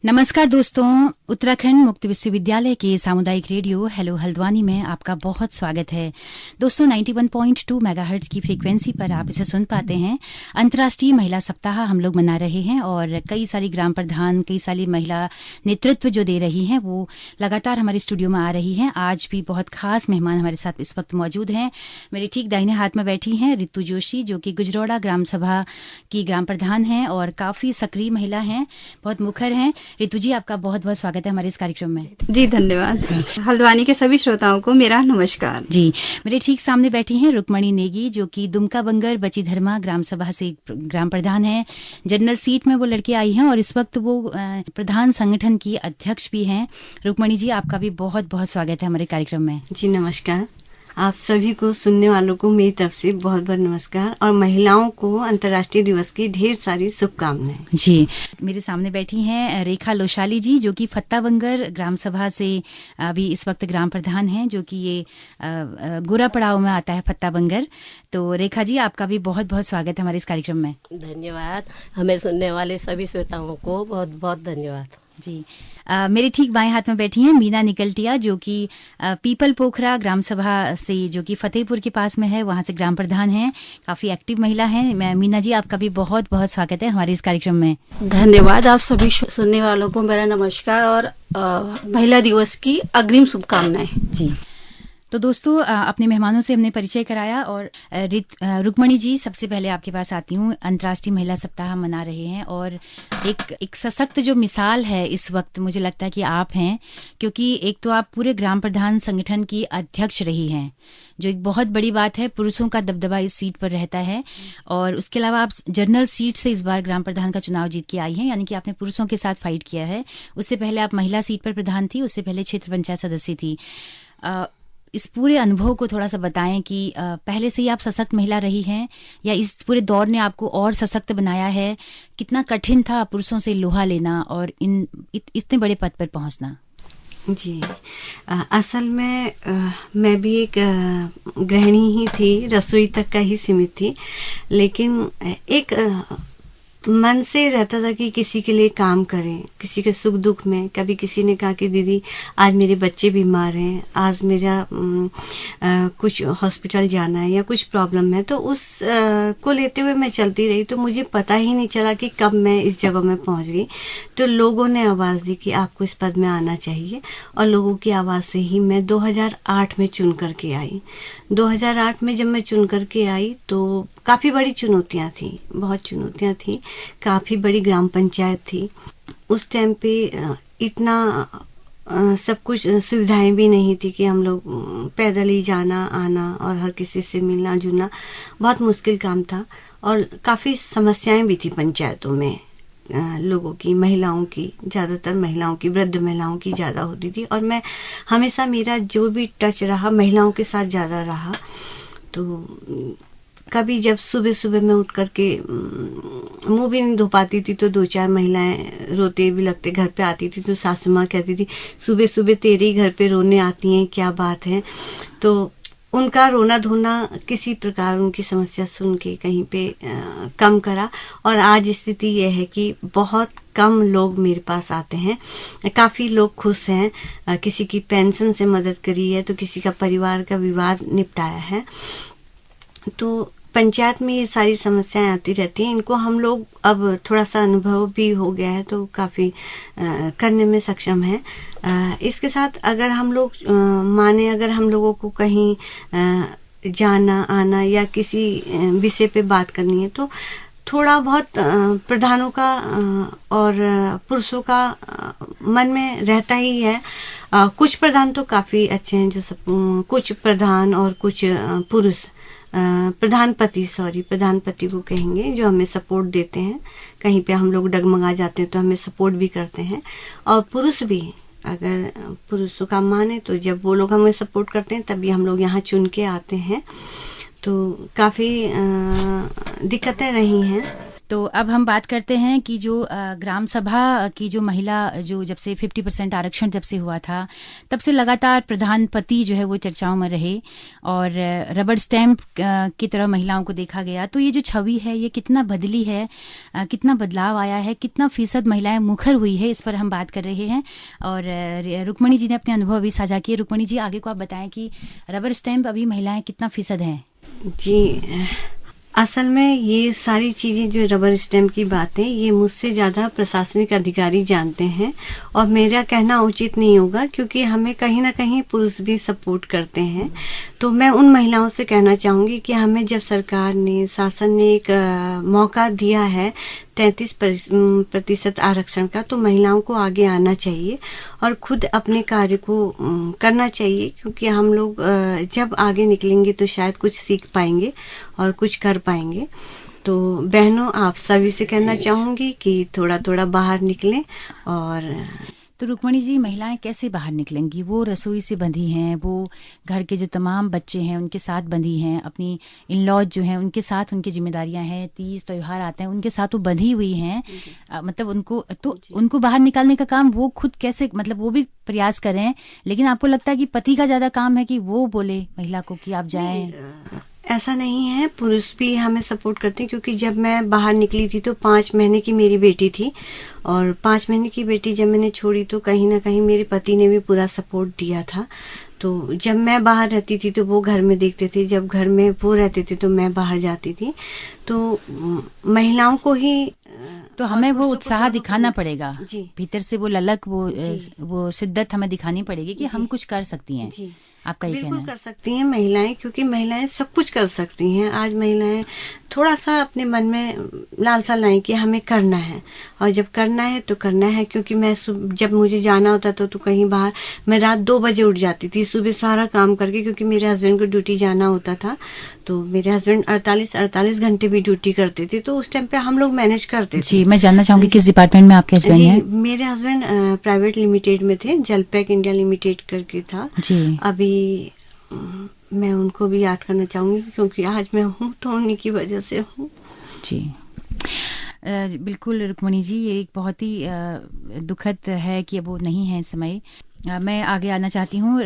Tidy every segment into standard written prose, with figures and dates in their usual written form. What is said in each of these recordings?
नमस्कार दोस्तों, उत्तराखंड मुक्त विश्वविद्यालय के सामुदायिक रेडियो हेलो हल्द्वानी में आपका बहुत स्वागत है। दोस्तों 91.2 मेगाहर्ट्ज की फ्रीक्वेंसी पर आप इसे सुन पाते हैं। अंतर्राष्ट्रीय महिला सप्ताह हम लोग मना रहे हैं और कई सारी ग्राम प्रधान, कई सारी महिला नेतृत्व जो दे रही हैं वो लगातार हमारे स्टूडियो में आ रही हैं। आज भी बहुत खास मेहमान हमारे साथ इस वक्त मौजूद हैं। मेरे ठीक दाहिने हाथ में बैठी हैं रितु जोशी, जो कि गुजरौड़ा ग्राम सभा की ग्राम प्रधान हैं और काफ़ी सक्रिय महिला हैं, बहुत मुखर हैं। रितु जी, आपका बहुत बहुत स्वागत है हमारे इस कार्यक्रम में। जी धन्यवाद। हल्द्वानी के सभी श्रोताओं को मेरा नमस्कार। जी, मेरे ठीक सामने बैठी हैं रुक्मणी नेगी, जो कि दुमका बंगर बची धर्मा ग्राम सभा से ग्राम प्रधान है। जनरल सीट में वो लड़के आई हैं और इस वक्त वो प्रधान संगठन की अध्यक्ष भी हैं। रुक्मणी जी, आपका भी बहुत बहुत स्वागत है हमारे कार्यक्रम में। जी नमस्कार। आप सभी को, सुनने वालों को मेरी तरफ से बहुत बहुत नमस्कार और महिलाओं को अंतर्राष्ट्रीय दिवस की ढेर सारी शुभकामनाएं। जी, मेरे सामने बैठी हैं रेखा लोशाली जी, जो कि फत्ता बंगर ग्राम सभा से अभी इस वक्त ग्राम प्रधान हैं, जो कि ये गोरा पड़ाव में आता है फत्ता बंगर। तो रेखा जी, आपका भी बहुत बहुत स्वागत है हमारे इस कार्यक्रम में। धन्यवाद। हमें सुनने वाले सभी श्रोताओं को बहुत बहुत धन्यवाद। जी, मेरे ठीक बाएं हाथ में बैठी हैं मीना निकलटिया, जो कि पीपल पोखरा ग्राम सभा से, जो कि फतेहपुर के पास में है, वहां से ग्राम प्रधान हैं। काफी एक्टिव महिला हैं। मीना जी, आपका भी बहुत बहुत स्वागत है हमारे इस कार्यक्रम में। धन्यवाद। आप सभी सुनने वालों को मेरा नमस्कार और महिला दिवस की अग्रिम शुभकामनाएं। जी, तो दोस्तों अपने मेहमानों से हमने परिचय कराया और रुक्मणी जी, सबसे पहले आपके पास आती हूँ। अंतर्राष्ट्रीय महिला सप्ताह मना रहे हैं और एक सशक्त जो मिसाल है इस वक्त मुझे लगता है कि आप हैं, क्योंकि एक तो आप पूरे ग्राम प्रधान संगठन की अध्यक्ष रही हैं, जो एक बहुत बड़ी बात है। पुरुषों का दबदबा इस सीट पर रहता है और उसके अलावा आप जनरल सीट से इस बार ग्राम प्रधान का चुनाव जीत के आई हैं, यानी कि आपने पुरुषों के साथ फाइट किया है। उससे पहले आप महिला सीट पर प्रधान थी, उससे पहले क्षेत्र पंचायत सदस्य थी। इस पूरे अनुभव को थोड़ा सा बताएं कि पहले से ही आप सशक्त महिला रही हैं या इस पूरे दौर ने आपको और सशक्त बनाया है? कितना कठिन था पुरुषों से लोहा लेना और इतने बड़े पद पर पहुंचना? जी, असल में मैं भी एक गृहिणी ही थी, रसोई तक का ही सीमित थी, लेकिन एक मन से रहता था कि किसी के लिए काम करें, किसी के सुख दुख में। कभी किसी ने कहा कि दीदी आज मेरे बच्चे बीमार हैं, आज मेरा कुछ हॉस्पिटल जाना है या कुछ प्रॉब्लम है, तो उस को लेते हुए मैं चलती रही। तो मुझे पता ही नहीं चला कि कब मैं इस जगह में पहुंच गई। तो लोगों ने आवाज़ दी कि आपको इस पद में आना चाहिए और लोगों की आवाज़ से ही मैं 2008 में चुन करके आई। 2008 में जब मैं चुन करके आई तो काफ़ी बड़ी चुनौतियाँ थी, बहुत चुनौतियाँ थी। काफ़ी बड़ी ग्राम पंचायत थी उस टाइम पे। इतना सब कुछ सुविधाएं भी नहीं थी कि हम लोग पैदल ही जाना आना और हर किसी से मिलना जुलना बहुत मुश्किल काम था। और काफ़ी समस्याएं भी थी पंचायतों में, लोगों की, महिलाओं की, ज़्यादातर महिलाओं की, वृद्ध महिलाओं की ज़्यादा होती थी। और मैं हमेशा, मेरा जो भी टच रहा महिलाओं के साथ ज़्यादा रहा। तो कभी जब सुबह सुबह मैं उठ करके मुंह भी नहीं धो पाती थी तो दो चार महिलाएं रोते भी लगते घर पे आती थी, तो सासू माँ कहती थी सुबह सुबह तेरे ही घर पे रोने आती हैं, क्या बात है? तो उनका रोना धोना किसी प्रकार उनकी समस्या सुन के कहीं पे कम करा। और आज स्थिति यह है कि बहुत कम लोग मेरे पास आते हैं, काफ़ी लोग खुश हैं। किसी की पेंशन से मदद करी है तो किसी का परिवार का विवाद निपटाया है। तो पंचायत में ये सारी समस्याएं आती रहती हैं। इनको हम लोग अब थोड़ा सा अनुभव भी हो गया है तो काफ़ी करने में सक्षम है। इसके साथ अगर हम लोग माने, अगर हम लोगों को कहीं जाना आना या किसी विषय पे बात करनी है तो थोड़ा बहुत प्रधानों का और पुरुषों का मन में रहता ही है। कुछ प्रधान तो काफ़ी अच्छे हैं, जो सब कुछ प्रधान और कुछ पुरुष प्रधानपति को कहेंगे, जो हमें सपोर्ट देते हैं। कहीं पे हम लोग डगमगा जाते हैं तो हमें सपोर्ट भी करते हैं। और पुरुष भी, अगर पुरुषों का माने तो जब वो लोग हमें सपोर्ट करते हैं तभी हम लोग यहाँ चुन के आते हैं। तो काफ़ी दिक्कतें रही हैं। तो अब हम बात करते हैं कि जो ग्राम सभा की जो महिला जो जब से 50% आरक्षण जब से हुआ था तब से लगातार प्रधानपति जो है वो चर्चाओं में रहे और रबर स्टैम्प की तरह महिलाओं को देखा गया। तो ये जो छवि है ये कितना बदली है, कितना बदलाव आया है, कितना फीसद महिलाएं मुखर हुई है, इस पर हम बात कर रहे हैं। और रुक्मणी जी ने अपने अनुभव अभी साझा किए। रुक्मणी जी, आगे को आप बताएं कि रबर स्टैम्प अभी महिलाएं कितना फीसद हैं? जी, असल में ये सारी चीज़ें जो रबर स्टैम्प की बातें, ये मुझसे ज़्यादा प्रशासनिक अधिकारी जानते हैं और मेरा कहना उचित नहीं होगा, क्योंकि हमें कहीं ना कहीं पुरुष भी सपोर्ट करते हैं। तो मैं उन महिलाओं से कहना चाहूँगी कि हमें जब सरकार ने, शासन ने एक मौका दिया है 33% आरक्षण का, तो महिलाओं को आगे आना चाहिए और खुद अपने कार्य को करना चाहिए, क्योंकि हम लोग जब आगे निकलेंगे तो शायद कुछ सीख पाएंगे और कुछ कर पाएंगे। तो बहनों, आप सभी से कहना चाहूँगी कि थोड़ा थोड़ा बाहर निकलें। और तो रुक्मणी जी, महिलाएं कैसे बाहर निकलेंगी? वो रसोई से बंधी हैं, वो घर के जो तमाम बच्चे हैं उनके साथ बंधी हैं, अपनी इन लॉज जो हैं उनके साथ उनकी जिम्मेदारियां हैं, तीज त्यौहार आते हैं उनके साथ वो बंधी हुई हैं। मतलब उनको बाहर निकालने का काम वो खुद कैसे, मतलब वो भी प्रयास करें, लेकिन आपको लगता है कि पति का ज्यादा काम है कि वो बोले महिला को कि आप जाएं? ऐसा नहीं है, पुरुष भी हमें सपोर्ट करते हैं, क्योंकि जब मैं बाहर निकली थी तो 5 महीने की मेरी बेटी थी और 5 महीने की बेटी जब मैंने छोड़ी तो कहीं ना कहीं मेरे पति ने भी पूरा सपोर्ट दिया था। तो जब मैं बाहर रहती थी तो वो घर में देखते थे, जब घर में वो रहते थे तो मैं बाहर जाती थी। तो महिलाओं को ही तो हमें वो उत्साह दिखाना पड़ेगा जी, भीतर से, वो ललक, वो शिद्दत हमें दिखानी पड़ेगी कि हम कुछ कर सकती हैं। जी, आपका ये कहना बिल्कुल है? कर सकती हैं महिलाएं, क्योंकि महिलाएं सब कुछ कर सकती हैं। आज महिलाएं थोड़ा सा अपने मन में लालसा लाएं कि हमें करना है, और जब करना है तो करना है। क्योंकि मैं जब मुझे जाना होता था तो कहीं बाहर, मैं रात 2 बजे उठ जाती थी सुबह सारा काम करके, क्योंकि मेरे हस्बैंड को ड्यूटी जाना होता था। तो मेरे हस्बैंड 48 घंटे भी ड्यूटी करते थे, तो उस टाइम पे हम लोग मैनेज करते थे। जी, मैं जानना चाहूंगी किस डिपार्टमेंट में आपके हस्बैंड हैं? मेरे हस्बैंड प्राइवेट लिमिटेड में थे, जलपैक इंडिया लिमिटेड करके था जी। अभी मैं उनको भी याद करना चाहूंगी, क्योंकि आज मैं हूँ तो उन्हीं की वजह से हूँ। जी, बिल्कुल रुक्मणी जी, ये एक बहुत ही दुखद है कि अब वो नहीं है इस समय। मैं आगे आना चाहती हूँ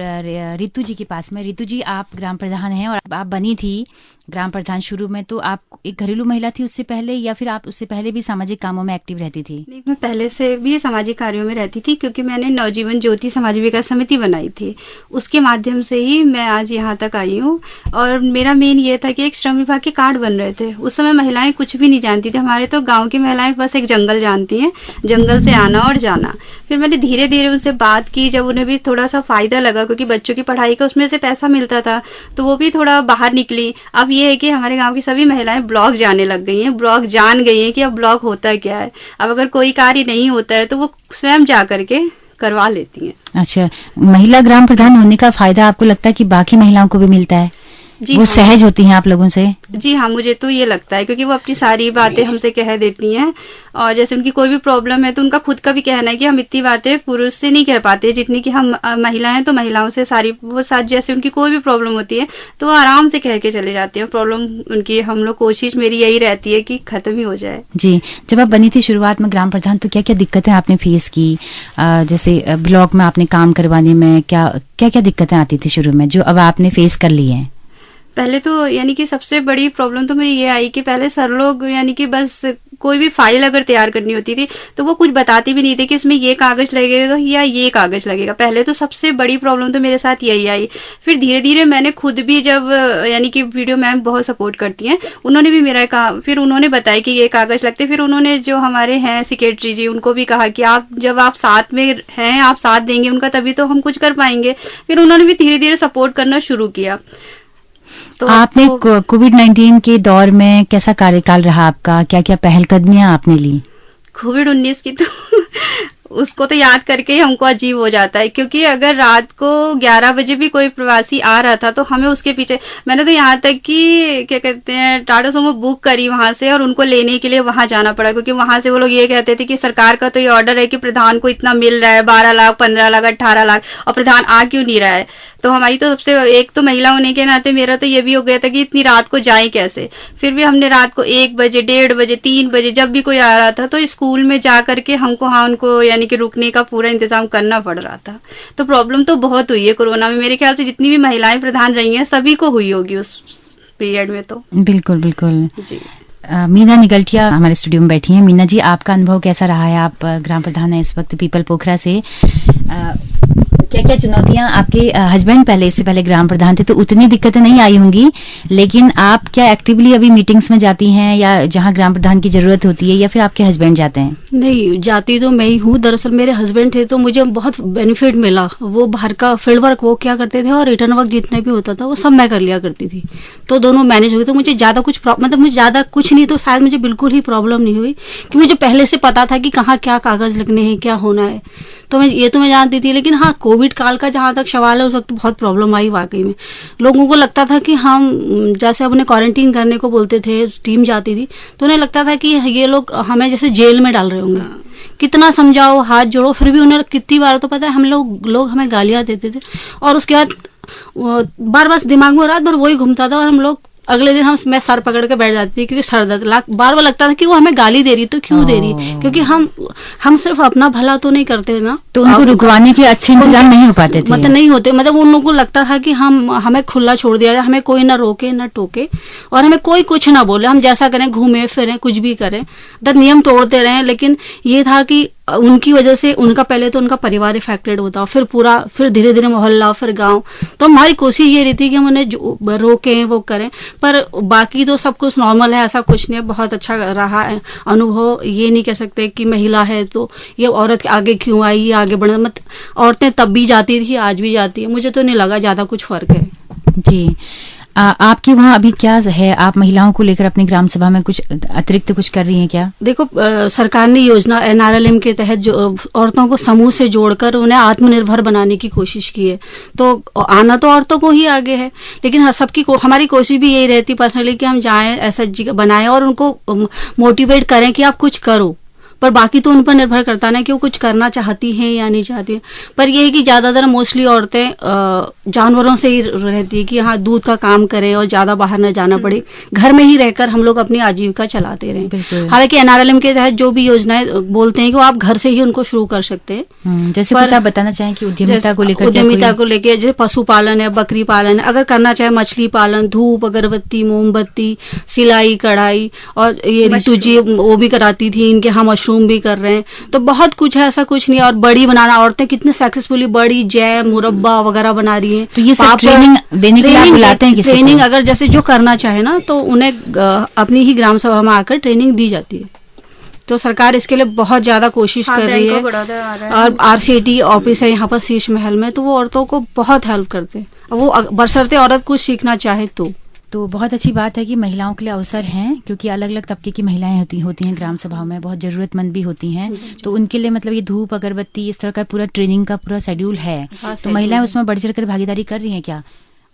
रितु जी के पास में। रितु जी, आप ग्राम प्रधान हैं और आप बनी थी ग्राम प्रधान शुरू में, तो आप एक घरेलू महिला थी उससे पहले, या फिर आप उससे पहले भी सामाजिक कामों में एक्टिव रहती थी? नहीं, मैं पहले से भी सामाजिक कार्यों में रहती थी, क्योंकि मैंने नवजीवन ज्योति समाज विकास समिति बनाई थी। उसके माध्यम से ही मैं आज यहाँ तक आई हूँ। और मेरा मेन ये था कि एक श्रम विभाग के कार्ड बन रहे थे। उस समय महिलाएं कुछ भी नहीं जानती थी। हमारे तो गाँव की महिलाएं बस एक जंगल जानती हैं, जंगल से आना और जाना। फिर मैंने धीरे धीरे उनसे बात की, जब उन्हें भी थोड़ा सा फायदा लगा, क्योंकि बच्चों की पढ़ाई का उसमें से पैसा मिलता था, तो वो भी थोड़ा बाहर निकली। अब ये है कि हमारे गांव की सभी महिलाएं ब्लॉग जाने लग गई हैं, ब्लॉग जान गई हैं कि अब ब्लॉग होता क्या है। अब अगर कोई कार्य नहीं होता है तो वो स्वयं जा करके करवा लेती हैं। अच्छा, महिला ग्राम प्रधान होने का फायदा आपको लगता है कि बाकी महिलाओं को भी मिलता है? जी, वो सहज होती हैं आप लोगों से? जी हाँ, मुझे तो ये लगता है, क्योंकि वो अपनी सारी बातें हमसे कह देती हैं। और जैसे उनकी कोई भी प्रॉब्लम है तो उनका खुद का भी कहना है कि हम इतनी बातें पुरुष से नहीं कह पाते जितनी कि हम महिला हैं, तो महिलाओं से सारी वो साथ, जैसे उनकी कोई भी प्रॉब्लम होती है तो वो आराम से कह के चले जाती है प्रॉब्लम उनकी। हम लोग कोशिश मेरी यही रहती है कि खत्म ही हो जाए। जी, जब आप बनी थी शुरुआत में ग्राम प्रधान, तो क्या क्या दिक्कतें आपने फेस की? जैसे ब्लॉक में आपने काम करवाने में क्या क्या दिक्कतें आती थी शुरू में, जो अब आपने फेस कर ली हैं? पहले तो यानी कि सबसे बड़ी प्रॉब्लम तो मेरी ये आई कि पहले सर लोग यानी कि बस कोई भी फाइल अगर तैयार करनी होती थी तो वो कुछ बताते भी नहीं थे कि इसमें ये कागज लगेगा या ये कागज लगेगा। पहले तो सबसे बड़ी प्रॉब्लम तो मेरे साथ यही आई। फिर धीरे धीरे मैंने खुद भी, जब यानी कि वीडियो मैम बहुत सपोर्ट करती हैं, उन्होंने भी मेरा कहा, फिर उन्होंने बताया कि ये कागज लगते। फिर उन्होंने जो हमारे हैं सेक्रेटरी जी, उनको भी कहा कि आप जब आप साथ में हैं, आप साथ देंगे उनका, तभी तो हम कुछ कर पाएंगे। फिर उन्होंने भी धीरे धीरे सपोर्ट करना शुरू किया। तो आपने कोविड-19 के दौर में कैसा कार्यकाल रहा आपका? क्या क्या पहलकदमियां आपने ली? कोविड-19 की तो उसको तो याद करके ही हमको अजीब हो जाता है, क्योंकि अगर रात को 11 बजे भी कोई प्रवासी आ रहा था तो हमें उसके पीछे, मैंने तो यहाँ तक कि क्या कहते हैं टाटा सुमो बुक करी वहां से और उनको लेने के लिए वहां जाना पड़ा, क्योंकि वहां से वो लोग ये कहते थे कि सरकार का तो ये ऑर्डर है कि प्रधान को इतना मिल रहा है, 12 लाख 15 लाख 18 लाख, और प्रधान आ क्यों नहीं रहा है। तो हमारी तो सबसे एक तो महिला होने के नाते मेरा तो ये भी हो गया था कि इतनी रात को जाए कैसे। फिर भी हमने रात को 1 बजे 1:30 बजे 3 बजे जब भी कोई आ रहा था तो स्कूल में जा करके हमको उनको यानी कि रुकने का पूरा इंतजाम करना पड़ रहा था। तो प्रॉब्लम तो बहुत हुई है कोरोना में, मेरे ख्याल से जितनी भी महिलाएं प्रधान रही हैं सभी को हुई होगी उस पीरियड में। तो बिल्कुल बिल्कुल जी। मीना निगलटिया हमारे स्टूडियो में बैठी हैं। मीना जी, आपका अनुभव कैसा रहा है? आप ग्राम प्रधान हैं इस वक्त पीपल पोखरा से। क्या क्या चुनौतियां, आपके हस्बैंड पहले इससे पहले ग्राम प्रधान थे तो उतनी दिक्कतें नहीं आई होंगी, लेकिन आप क्या एक्टिवली अभी मीटिंग्स में जाती हैं या जहां ग्राम प्रधान की जरूरत होती है, या फिर आपके हस्बैंड जाते हैं? नहीं, जाती तो मैं ही हूँ। दरअसल मेरे हस्बैंड थे तो मुझे बहुत बेनिफिट मिला। वो बाहर का फील्ड वर्क वो क्या करते थे और रिटर्न वर्क जितना भी होता था वो सब मैं कर लिया करती थी, तो दोनों मैनेज हो गए। तो मुझे ज़्यादा कुछ मतलब मुझे ज़्यादा कुछ नहीं तो शायद मुझे बिल्कुल ही प्रॉब्लम नहीं हुई, कि मुझे पहले से पता था कि कहाँ क्या कागज़ लगने हैं, क्या होना है, तो मैं जानती थी। लेकिन हाँ, कोविड काल का जहाँ तक सवाल है उस वक्त बहुत प्रॉब्लम आई वाकई में। लोगों को लगता था कि हम जैसे अपने क्वारंटीन करने को बोलते थे, टीम जाती थी तो उन्हें लगता था कि ये लोग हमें जैसे जेल में डाल रहे होंगे। कितना समझाओ, हाथ जोड़ो, फिर भी उन्हें कितनी बार तो पता है हम लोग हमें गालियाँ देते थे, और उसके बाद बार बार दिमाग में रात भर वही घूमता था, और हम लोग अगले दिन मैं सर पकड़ के बैठ जाती थी, क्योंकि सर दर्द बार बार लगता था कि वो हमें गाली दे रही तो क्यों दे रही, क्योंकि हम सिर्फ अपना भला तो नहीं करते ना, तो उनको रुकवाने के अच्छे इंतजाम नहीं हो पाते थे, मतलब नहीं होते। मतलब उन लोगों को लगता था कि हमें खुला छोड़ दिया जाए, हमें कोई ना रोके ना टोके और हमें कोई कुछ ना बोले, हम जैसा करें, घूमे फिरें, कुछ भी करें, नियम तोड़ते रहे। लेकिन ये था कि उनकी वजह से उनका पहले तो उनका परिवार इफेक्टेड होता, फिर धीरे धीरे मोहल्ला, फिर गांव। तो हमारी कोशिश ये रहती कि हम उन्हें रोकें, वो करें, पर बाकी तो सब कुछ नॉर्मल है, ऐसा कुछ नहीं है। बहुत अच्छा रहा है अनुभव। ये नहीं कह सकते कि महिला है तो ये औरत आगे क्यों आई, ये आगे बढ़ना मत। औरतें तब भी जाती थी, आज भी जाती है, मुझे तो नहीं लगा ज्यादा कुछ फर्क है। जी, आपके वहाँ अभी क्या है? आप महिलाओं को लेकर अपनी ग्राम सभा में कुछ अतिरिक्त कुछ कर रही हैं क्या? देखो, सरकार ने योजना NRLM के तहत जो औरतों को समूह से जोड़कर उन्हें आत्मनिर्भर बनाने की कोशिश की है। तो आना तो औरतों को ही आगे है, लेकिन हमारी कोशिश भी यही रहती पर्सनली कि हम जाएं, ऐसा जगह बनाएं और उनको मोटिवेट करें कि आप कुछ करो। पर बाकी तो उन पर निर्भर करता ना कि वो कुछ करना चाहती हैं या नहीं चाहती हैं। पर ये है कि ज़्यादातर मोस्टली औरतें जानवरों से ही रहती है कि हाँ दूध का काम करें और ज़्यादा बाहर न जाना पड़े, घर में ही रहकर हम लोग अपनी आजीविका चलाते रहें। हालांकि NRLM के तहत जो भी योजनाएं बोलते हैं कि वो आप घर से ही उनको शुरू कर सकते हैं। जैसे कुछ आप बताना चाहें कि उद्यमिता को लेकर, जैसे पशुपालन है, बकरी पालन है, अगर करना चाहे मछली पालन, धूप अगरबत्ती मोमबत्ती, सिलाई कढ़ाई, और ये ऋतु जी वो भी कराती थी, इनके हम मशरूम भी कर रहे हैं। तो बहुत कुछ है, ऐसा कुछ नहीं। और बड़ी बनाना, औरतें कितने सक्सेसफुली बड़ी, जैम, मुरब्बा वगैरह बना रही हैं। तो ये सब ट्रेनिंग देने के लिए आप बुलाते हैं किसी को? ट्रेनिंग अगर जैसे जो करना चाहे ना तो उन्हें अपनी ही ग्राम सभा में आकर ट्रेनिंग दी जाती है। तो सरकार इसके लिए बहुत ज्यादा कोशिश कर रही है। और RCT ऑफिस है यहाँ पर शीश महल में, तो वो औरतों को बहुत हेल्प करते हैं, वो बशर्ते औरत कुछ सीखना चाहे तो बहुत अच्छी बात है कि महिलाओं के लिए अवसर हैं, क्योंकि अलग अलग तबके की महिलाएं होती हैं ग्राम सभाओं में, बहुत ज़रूरतमंद भी होती हैं। तो उनके लिए मतलब ये धूप अगरबत्ती इस तरह का पूरा ट्रेनिंग का पूरा शेड्यूल है। तो महिलाएं उसमें बढ़ चढ़कर भागीदारी कर रही हैं क्या?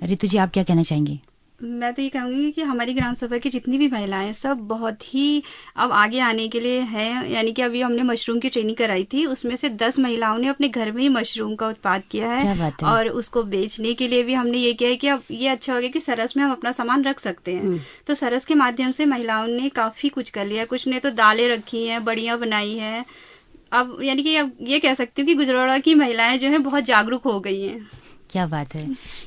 ऋतु जी, आप क्या कहना चाहेंगी? मैं तो ये कहूँगी कि हमारी ग्राम सभा की जितनी भी महिलाएं सब बहुत ही अब आगे आने के लिए हैं। यानी कि अभी हमने मशरूम की ट्रेनिंग कराई थी, उसमें से 10 महिलाओं ने अपने घर में ही मशरूम का उत्पाद किया है, और उसको बेचने के लिए भी हमने ये किया है कि अब ये अच्छा हो गया कि सरस में हम अपना सामान रख सकते हैं। तो सरस के माध्यम से महिलाओं ने काफ़ी कुछ कर लिया। कुछ ने तो दालें रखी हैं, बड़ियाँ बनाई हैं। अब यानी कि अब ये कह सकती हूँ कि गुजरावाड़ा की महिलाएं जो हैं बहुत जागरूक हो गई हैं। क्या बात है,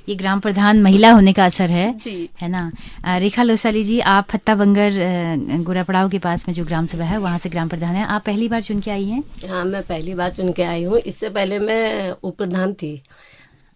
ये ग्राम प्रधान महिला होने का असर है ना। रेखा लोसाली जी, आप फत्ता बंगर गोरापड़ाव के पास में जो ग्राम सभा है वहाँ से ग्राम प्रधान है, आप पहली बार चुन के आई हैं? हाँ, मैं पहली बार चुन के आई हूँ। इससे पहले मैं उप प्रधान थी,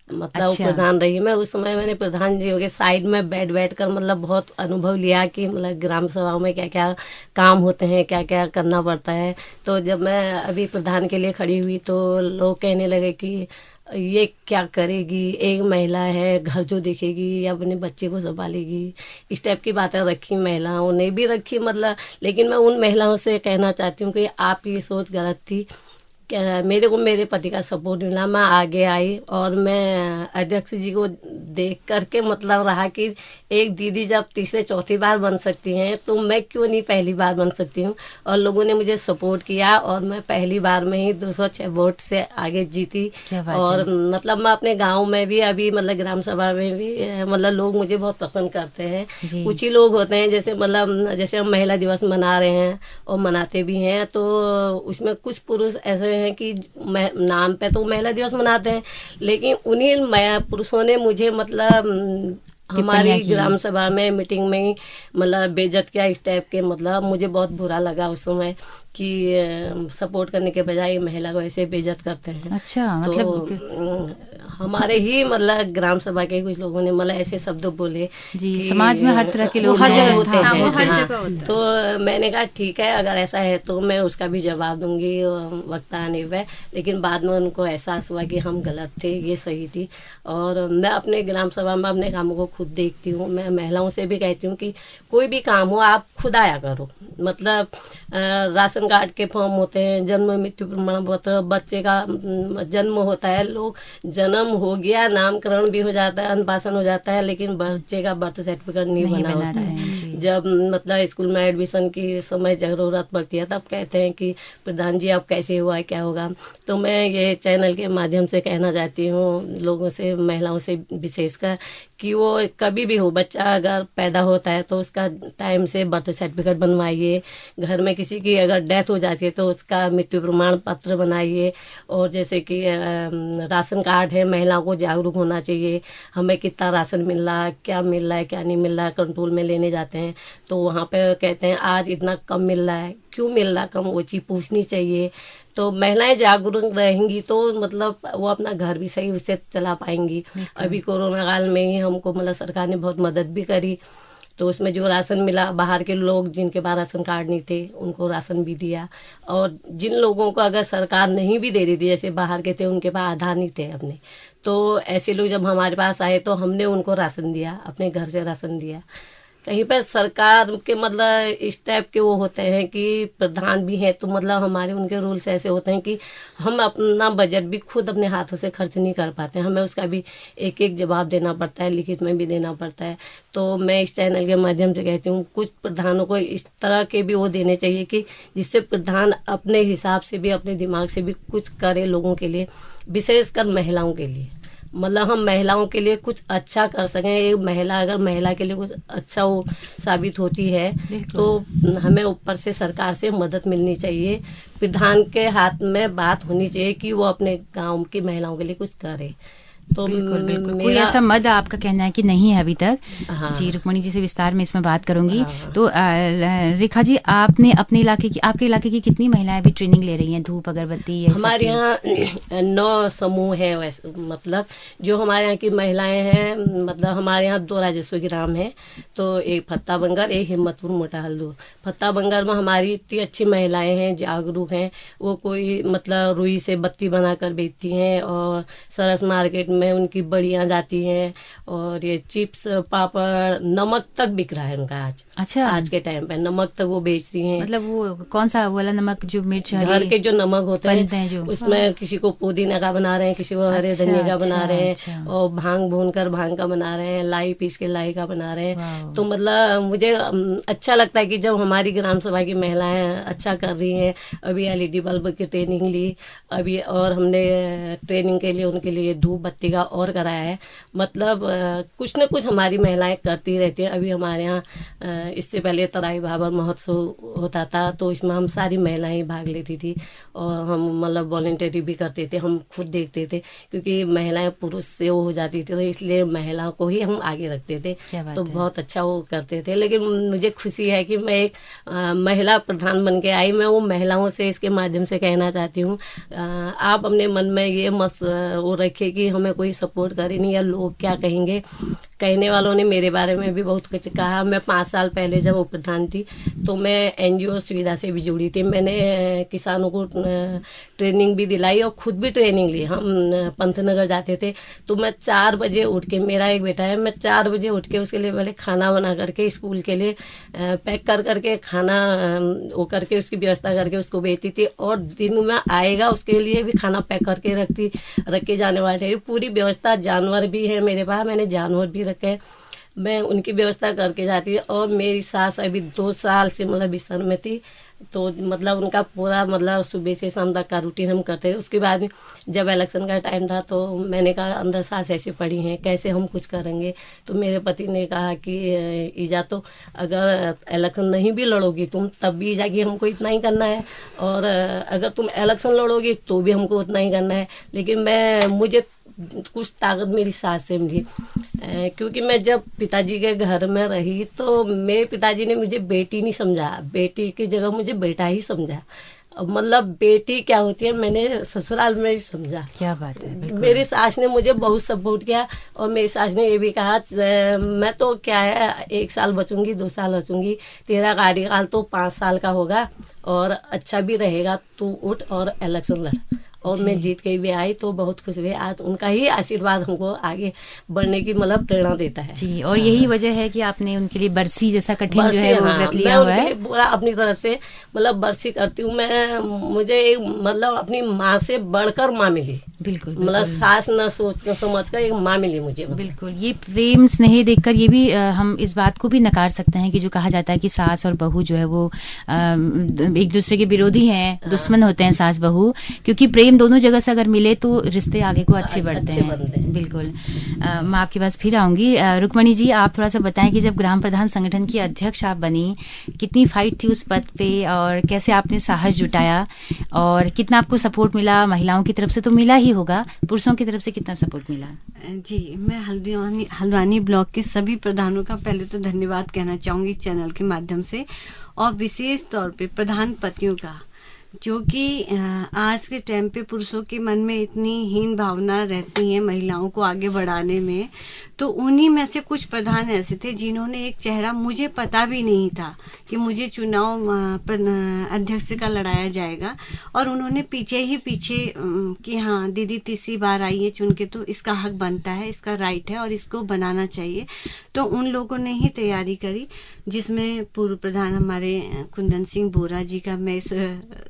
मतलब अच्छा। उप प्रधान रही मैं। उस समय मैंने प्रधान जी के साइड में बैठ कर मतलब बहुत अनुभव लिया कि मतलब ग्राम सभाओं में क्या क्या काम होते हैं, क्या क्या करना पड़ता है। तो जब मैं अभी प्रधान के लिए खड़ी हुई तो लोग कहने लगे कि ये क्या करेगी, एक महिला है, घर जो देखेगी या अपने बच्चे को संभालेगी, इस टाइप की बातें रखी। महिलाओं ने भी रखी मतलब, लेकिन मैं उन महिलाओं से कहना चाहती हूँ कि आपकी सोच गलत थी, मेरे को मेरे पति का सपोर्ट मिला, मैं आगे आई और मैं अध्यक्ष जी को देख करके मतलब रहा कि एक दीदी जब तीसरे चौथी बार बन सकती हैं तो मैं क्यों नहीं पहली बार बन सकती हूँ। और लोगों ने मुझे सपोर्ट किया और मैं पहली बार में ही 206 वोट से आगे जीती। क्या बात और है। मतलब मैं अपने गांव में भी अभी मतलब ग्राम सभा में भी मतलब लोग मुझे बहुत पसंद करते हैं। जी। कुछ ही लोग होते हैं जैसे मतलब जैसे हम महिला दिवस मना रहे हैं और मनाते भी हैं, तो उसमें कुछ पुरुष ऐसे हैं कि नाम पे तो महिला दिवस मनाते हैं, लेकिन उन्हीं पुरुषों ने मुझे मतलब हमारी टिप्पणियाँ की। ग्राम सभा में मीटिंग में ही मतलब बेइज्जत किया इस टाइप के। मतलब मुझे बहुत बुरा लगा उस समय कि सपोर्ट करने के बजाय महिला को ऐसे बेइज्जत करते हैं। अच्छा, तो मतलब हमारे ही मतलब ग्राम सभा के कुछ लोगों ने मतलब ऐसे शब्द बोले जी, कि समाज में हर तरह के लोग हर हैं। जगह होते हाँ, हैं। वो हर हाँ, जगह होता है। तो मैंने कहा ठीक है, अगर ऐसा है तो मैं उसका भी जवाब दूंगी वक्त आने पे। लेकिन बाद में उनको एहसास हुआ कि हम गलत थे, ये सही थी। और मैं अपने ग्राम सभा में अपने कामों को खुद देखती हूँ। मैं महिलाओं से भी कहती हूँ कि कोई भी काम हो आप खुद आया करो। मतलब राशन कार्ड के फॉर्म होते हैं, जन्म मृत्यु प्रमाण पत्र, बच्चे का जन्म होता है, लोग जन्म हो गया, नामकरण भी हो जाता है, अन्नप्राशन हो जाता है, लेकिन बच्चे का बर्थ सर्टिफिकेट नहीं बना होता बनाते है। हैं जी। जब मतलब स्कूल में एडमिशन की समय जरूरत पड़ती है तब कहते हैं कि प्रधान जी आप कैसे हुआ है, क्या होगा। तो मैं ये चैनल के माध्यम से कहना चाहती हूँ लोगों से, महिलाओं से विशेषकर, कि वो कभी भी हो, बच्चा अगर पैदा होता है तो उसका टाइम से बर्थ सर्टिफिकेट बनवाइए। घर में किसी की अगर डेथ हो जाती है तो उसका मृत्यु प्रमाण पत्र बनाइए। और जैसे कि राशन कार्ड है, महिलाओं को जागरूक होना चाहिए, हमें कितना राशन मिल रहा है, क्या मिल रहा है, क्या नहीं मिल रहा है। कंट्रोल में लेने जाते हैं तो वहाँ पे कहते हैं आज इतना कम मिल रहा है, क्यों मिल रहा है कम, वो चीज़ पूछनी चाहिए। तो महिलाएं जागरूक रहेंगी तो मतलब वो अपना घर भी सही उससे चला पाएंगी। अभी कोरोना काल में ही हमको मतलब सरकार ने बहुत मदद भी करी, तो उसमें जो राशन मिला, बाहर के लोग जिनके पास राशन कार्ड नहीं थे उनको राशन भी दिया। और जिन लोगों को अगर सरकार नहीं भी दे रही थी, जैसे बाहर के थे उनके पास आधार नहीं थे अपने, तो ऐसे लोग जब हमारे पास आए तो हमने उनको राशन दिया, अपने घर से राशन दिया। कहीं पर सरकार के मतलब इस टाइप के वो होते हैं कि प्रधान भी हैं तो मतलब हमारे उनके रूल्स ऐसे होते हैं कि हम अपना बजट भी खुद अपने हाथों से खर्च नहीं कर पाते हैं, हमें उसका भी एक एक जवाब देना पड़ता है, लिखित में भी देना पड़ता है। तो मैं इस चैनल के माध्यम से कहती हूँ कुछ प्रधानों को इस तरह के भी वो देने चाहिए कि जिससे प्रधान अपने हिसाब से भी, अपने दिमाग से भी कुछ करे लोगों के लिए, विशेषकर महिलाओं के लिए। मतलब हम महिलाओं के लिए कुछ अच्छा कर सकें। एक महिला अगर महिला के लिए कुछ अच्छा वो साबित होती है तो हमें ऊपर से सरकार से मदद मिलनी चाहिए। प्रधान के हाथ में बात होनी चाहिए कि वो अपने गांव की महिलाओं के लिए कुछ करे। तो बिल्कुल बिल्कुल, कोई ऐसा मद आपका कहना है कि नहीं है अभी तक? हाँ। जी, रुक्मणी जी से विस्तार में इसमें बात करूंगी। हाँ। तो रेखा जी, आपने अपने इलाके की, आपके इलाके की कितनी महिलाएं अभी ट्रेनिंग ले रही हैं धूप अगरबत्ती? हमारे यहाँ 9 समूह है वैसे, मतलब जो हमारे यहाँ की महिलाएं हैं, मतलब हमारे यहाँ 2 राजस्व ग्राम है, तो एक फत्ता बंगर, एक हिम्मतपुर मोटा हल्दू। फत्ता बंगर में हमारी इतनी अच्छी महिलाएं हैं, जागरूक हैं, वो कोई मतलब रुई से बत्ती बनाकर बेचती हैं और सरस मार्केट में उनकी बड़ियाँ जाती हैं और ये चिप्स, पापड़, नमक तक बिक रहा है उनका आज। अच्छा, आज के टाइम पे नमक तक वो बेच रही हैं। मतलब वो कौन सा वाला नमक जो मिर्च घर के जो नमक होते बनते हैं हैं जो, उसमें किसी को पुदीना का बना रहे हैं, किसी को हरे अच्छा, धनिया का बना रहे हैं, अच्छा। और भांग भून कर भांग का बना रहे हैं, लाई पीस के लाई का बना रहे हैं। वाह। तो मतलब मुझे अच्छा लगता है कि जब हमारी ग्राम सभा की महिलाएं अच्छा कर रही हैं। अभी LED बल्ब की ट्रेनिंग ली अभी, और हमने ट्रेनिंग के लिए उनके लिए धूप बत्ती का और कराया है। मतलब कुछ न कुछ हमारी महिलाएं करती रहती हैं। अभी हमारे यहाँ इससे पहले तराई भाबर महोत्सव होता था तो इसमें हम सारी महिलाएं भाग लेती थी और हम मतलब वॉलंटियरी भी करते थे, हम खुद देखते थे, क्योंकि महिलाएं पुरुष से वो हो जाती थी तो इसलिए महिलाओं को ही हम आगे रखते थे। तो बहुत अच्छा वो करते थे। लेकिन मुझे खुशी है कि मैं एक महिला प्रधान बन के आई। मैं वो महिलाओं से इसके माध्यम से कहना चाहती हूँ, आप अपने मन में ये मत वो रखिए कि हमें कोई सपोर्ट करे नहीं या लोग क्या कहेंगे। कहने वालों ने मेरे बारे में भी बहुत कुछ कहा। मैं 5 साल पहले जब उप प्रधान थी तो मैं NGO सुविधा से भी जुड़ी थी। मैंने किसानों को ट्रेनिंग भी दिलाई और खुद भी ट्रेनिंग ली। हम पंतनगर जाते थे तो मैं 4 बजे उठ के, मेरा एक बेटा है, मैं 4 बजे उठ के उसके लिए पहले खाना बना करके स्कूल के लिए पैक कर करके खाना वो करके उसकी व्यवस्था करके उसको भेजती थी, और दिन में आएगा उसके लिए भी खाना पैक करके रख के जाने वाले पूरी व्यवस्था। जानवर भी है मेरे पास, मैंने जानवर भी रखे हैं, मैं उनकी व्यवस्था करके जाती है। और मेरी सास अभी 2 साल से मतलब बिस्तर में थी, तो मतलब उनका पूरा मतलब सुबह से शाम तक का रूटीन हम करते थे। उसके बाद में जब इलेक्शन का टाइम था तो मैंने कहा अंदर सास ऐसे पड़ी हैं, कैसे हम कुछ करेंगे। तो मेरे पति ने कहा कि ईजा, तो अगर इलेक्शन नहीं भी लड़ोगी तुम तब भी ईजा कि हमको इतना ही करना है, और अगर तुम इलेक्शन लड़ोगी तो भी हमको उतना ही करना है। लेकिन मुझे कुछ ताकत मेरी सास से मिली, क्योंकि मैं जब पिताजी के घर में रही तो मेरे पिताजी ने मुझे बेटी नहीं समझा, बेटी की जगह मुझे बेटा ही समझा। मतलब बेटी क्या होती है मैंने ससुराल में ही समझा। क्या बात है, बिल्कुल। मेरी सास ने मुझे बहुत सपोर्ट किया, और मेरी सास ने ये भी कहा मैं तो क्या है 1 साल बचूंगी, 2 साल बचूंगी, तेरा कार्यकाल तो 5 साल का होगा और अच्छा भी रहेगा, तू उठ और इलेक्शन लड़। और मैं जीत के भी आई तो बहुत खुश हुई। आज उनका ही आशीर्वाद हमको आगे बढ़ने की मतलब प्रेरणा देता है जी। और यही वजह है कि आपने उनके लिए बरसी जैसा कठिन जो है वो व्रत लिया हुआ है। पूरा अपनी तरफ से मतलब बरसी करती हूँ मैं। मुझे एक मतलब अपनी माँ से बढ़कर माँ मिली, बिल्कुल, मतलब सास न सोच कर समझ कर एक माँ मिली मुझे। बिल्कुल, ये प्रेम स्नेह देखकर ये भी हम इस बात को भी नकार सकते हैं कि जो कहा जाता है कि सास और बहू जो है वो एक दूसरे के विरोधी हैं, दुश्मन होते हैं सास बहू, क्योंकि प्रेम दोनों जगह से अगर मिले तो रिश्ते आगे को अच्छे बढ़ते हैं। बिल्कुल। मैं आपके पास फिर आऊंगी। रुक्मणी जी, आप थोड़ा सा बताएं कि जब ग्राम प्रधान संगठन की अध्यक्ष आप बनी, कितनी फाइट थी उस पद पे और कैसे आपने साहस जुटाया और कितना आपको सपोर्ट मिला? महिलाओं की तरफ से तो मिला ही होगा, पुरुषों की तरफ से कितना सपोर्ट मिला? जी, मैं हल्द्वानी ब्लॉक के सभी प्रधानों का पहले तो धन्यवाद कहना चाहूँगी चैनल के माध्यम से, और विशेष तौर पे प्रधान पतियों का, जो कि आज के टाइम पे पुरुषों के मन में इतनी हीन भावना रहती है महिलाओं को आगे बढ़ाने में। तो उन्हीं में से कुछ प्रधान ऐसे थे जिन्होंने एक चेहरा, मुझे पता भी नहीं था कि मुझे चुनाव अध्यक्ष का लड़ाया जाएगा, और उन्होंने पीछे कि हाँ दीदी तीसरी बार आई है चुन के, तो इसका हक बनता है, इसका राइट है और इसको बनाना चाहिए। तो उन लोगों ने ही तैयारी करी, जिसमें पूर्व प्रधान हमारे कुंदन सिंह बोरा जी का मैं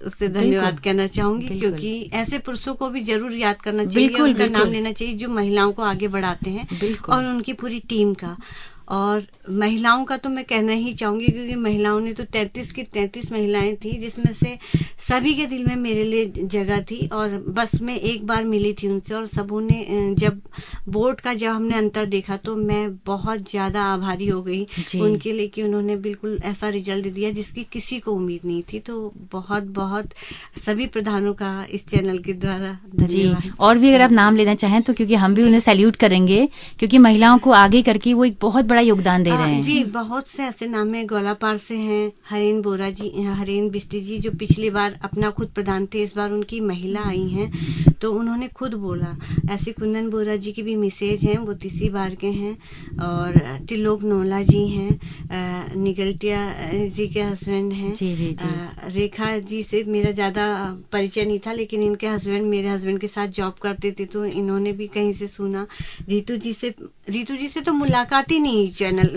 उससे धन्यवाद कहना चाहूंगी, क्योंकि ऐसे पुरुषों को भी जरूर याद करना चाहिए, उनका नाम लेना चाहिए जो महिलाओं को आगे बढ़ाते हैं, और उनकी पूरी टीम का। और महिलाओं का तो मैं कहना ही चाहूँगी, क्योंकि महिलाओं ने तो 33 की 33 महिलाएं थी, जिसमें से सभी के दिल में मेरे लिए जगह थी। और बस मैं एक बार मिली थी उनसे, और सबों ने जब वोट का जब हमने अंतर देखा तो मैं बहुत ज़्यादा आभारी हो गई उनके लिए कि उन्होंने बिल्कुल ऐसा रिजल्ट दिया जिसकी किसी को उम्मीद नहीं थी। तो बहुत बहुत सभी प्रधानों का इस चैनल के द्वारा धन्यवाद। और भी अगर आप नाम लेना चाहें तो, क्योंकि हम भी उन्हें सैल्यूट करेंगे, क्योंकि महिलाओं को आगे करके वो एक बहुत बड़ा योगदान दे रहे हैं। जी, बहुत से ऐसे नाम है, गोलापार से हैं हरेन बोरा जी, हरेन बिष्टी जी, जो पिछली बार अपना खुद प्रधान थे, इस बार उनकी महिला आई हैं तो उन्होंने खुद बोला। ऐसे कुंदन बोरा जी की भी मिसेज हैं, वो तीसरी बार के हैं। और त्रिलोक नोला जी हैं, निगलटिया जी के हस्बैंड हैं। जी जी जी। रेखा जी से मेरा ज़्यादा परिचय नहीं था, लेकिन इनके हस्बैंड मेरे हस्बैंड के साथ जॉब करते थे, तो इन्होंने भी कहीं से सुना। रीतू जी से तो मुलाकात ही नहीं चैनल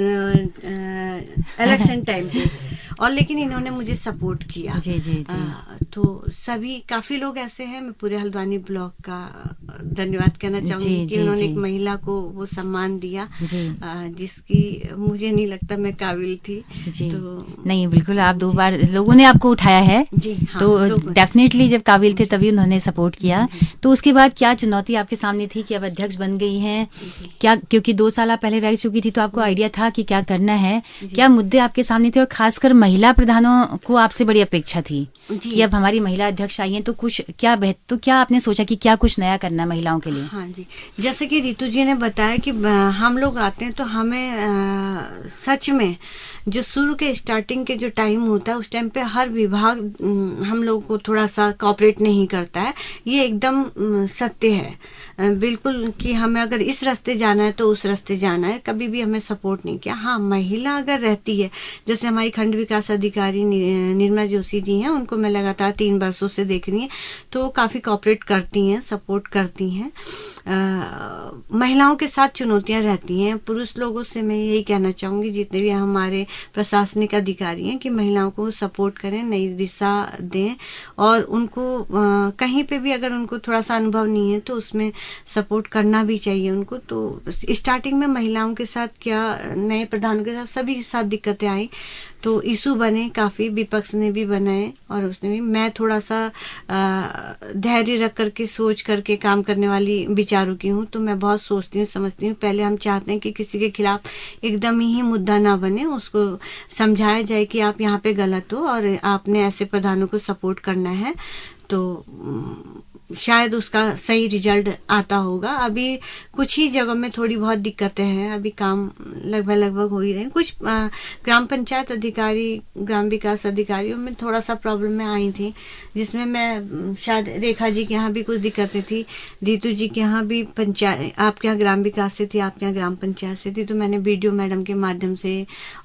इलेक्शन टाइम पे, और लेकिन इन्होंने मुझे सपोर्ट किया। जी जी जी। तो सभी काफी लोग ऐसे हैं, मैं पूरे हल्द्वानी ब्लॉक का धन्यवाद कहना चाहूंगी कि उन्होंने एक महिला को वो सम्मान दिया जिसकी मुझे नहीं लगता मैं काबिल थी। जी। तो नहीं, बिल्कुल, आप 2 बार लोगों ने आपको उठाया है। जी, हाँ, तो डेफिनेटली जब काबिल थे तभी उन्होंने सपोर्ट किया। तो उसके बाद क्या चुनौती आपके सामने थी कि अब अध्यक्ष बन गई हैं, क्या, क्योंकि 2 साल पहले रह चुकी थी, तो आपको आइडिया था कि क्या करना है, क्या मुद्दे आपके सामने थे, और खासकर महिला प्रधानों को आपसे बड़ी अपेक्षा थी कि अब हमारी महिला अध्यक्ष आई हैं, तो कुछ तो क्या आपने सोचा कि क्या कुछ नया करना महिलाओं के लिए? हाँ जी, जैसे कि रितु जी ने बताया कि हम लोग आते हैं तो हमें सच में जो शुरू के स्टार्टिंग के जो टाइम होता है उस टाइम पे हर विभाग हम लोग को थोड़ा सा कोऑपरेट नहीं करता है, ये एकदम सत्य है। बिल्कुल कि हमें अगर इस रास्ते जाना है तो उस रास्ते जाना है, कभी भी हमें सपोर्ट नहीं किया। हाँ, महिला अगर रहती है, जैसे हमारी खंड विकास अधिकारी निर्मला जोशी जी हैं, उनको मैं लगातार 3 वर्षों से देख रही हैं, तो काफ़ी कोऑपरेट करती हैं, सपोर्ट करती हैं। महिलाओं के साथ चुनौतियां रहती हैं। पुरुष लोगों से मैं यही कहना चाहूँगी, जितने भी हमारे प्रशासनिक अधिकारी हैं, कि महिलाओं को सपोर्ट करें, नई दिशा दें, और उनको कहीं पे भी अगर उनको थोड़ा सा अनुभव नहीं है तो उसमें सपोर्ट करना भी चाहिए उनको। तो स्टार्टिंग में महिलाओं के साथ क्या, नए प्रधान के साथ, सभी के साथ दिक्कतें आई, तो इशू बने काफ़ी, विपक्ष ने भी बनाए और उसने भी। मैं थोड़ा सा धैर्य रख करके सोच करके काम करने वाली विचारों की हूँ, तो मैं बहुत सोचती हूँ, समझती हूँ। पहले हम चाहते हैं कि किसी के खिलाफ एकदम ही मुद्दा ना बने, उसको समझाया जाए कि आप यहाँ पे गलत हो और आपने ऐसे प्रधानों को सपोर्ट करना है, तो शायद उसका सही रिजल्ट आता होगा। अभी कुछ ही जगहों में थोड़ी बहुत दिक्कतें हैं, अभी काम लगभग हो ही रहे हैं। कुछ ग्राम पंचायत अधिकारी, ग्राम विकास अधिकारियों में थोड़ा सा प्रॉब्लम में आई थी, जिसमें मैं शायद रेखा जी के यहाँ भी कुछ दिक्कतें थी, रितु जी के यहाँ भी, पंचायत आपके यहाँ ग्राम विकास से थी, आपके यहाँ ग्राम पंचायत से थी। तो मैंने बीडीओ मैडम के माध्यम से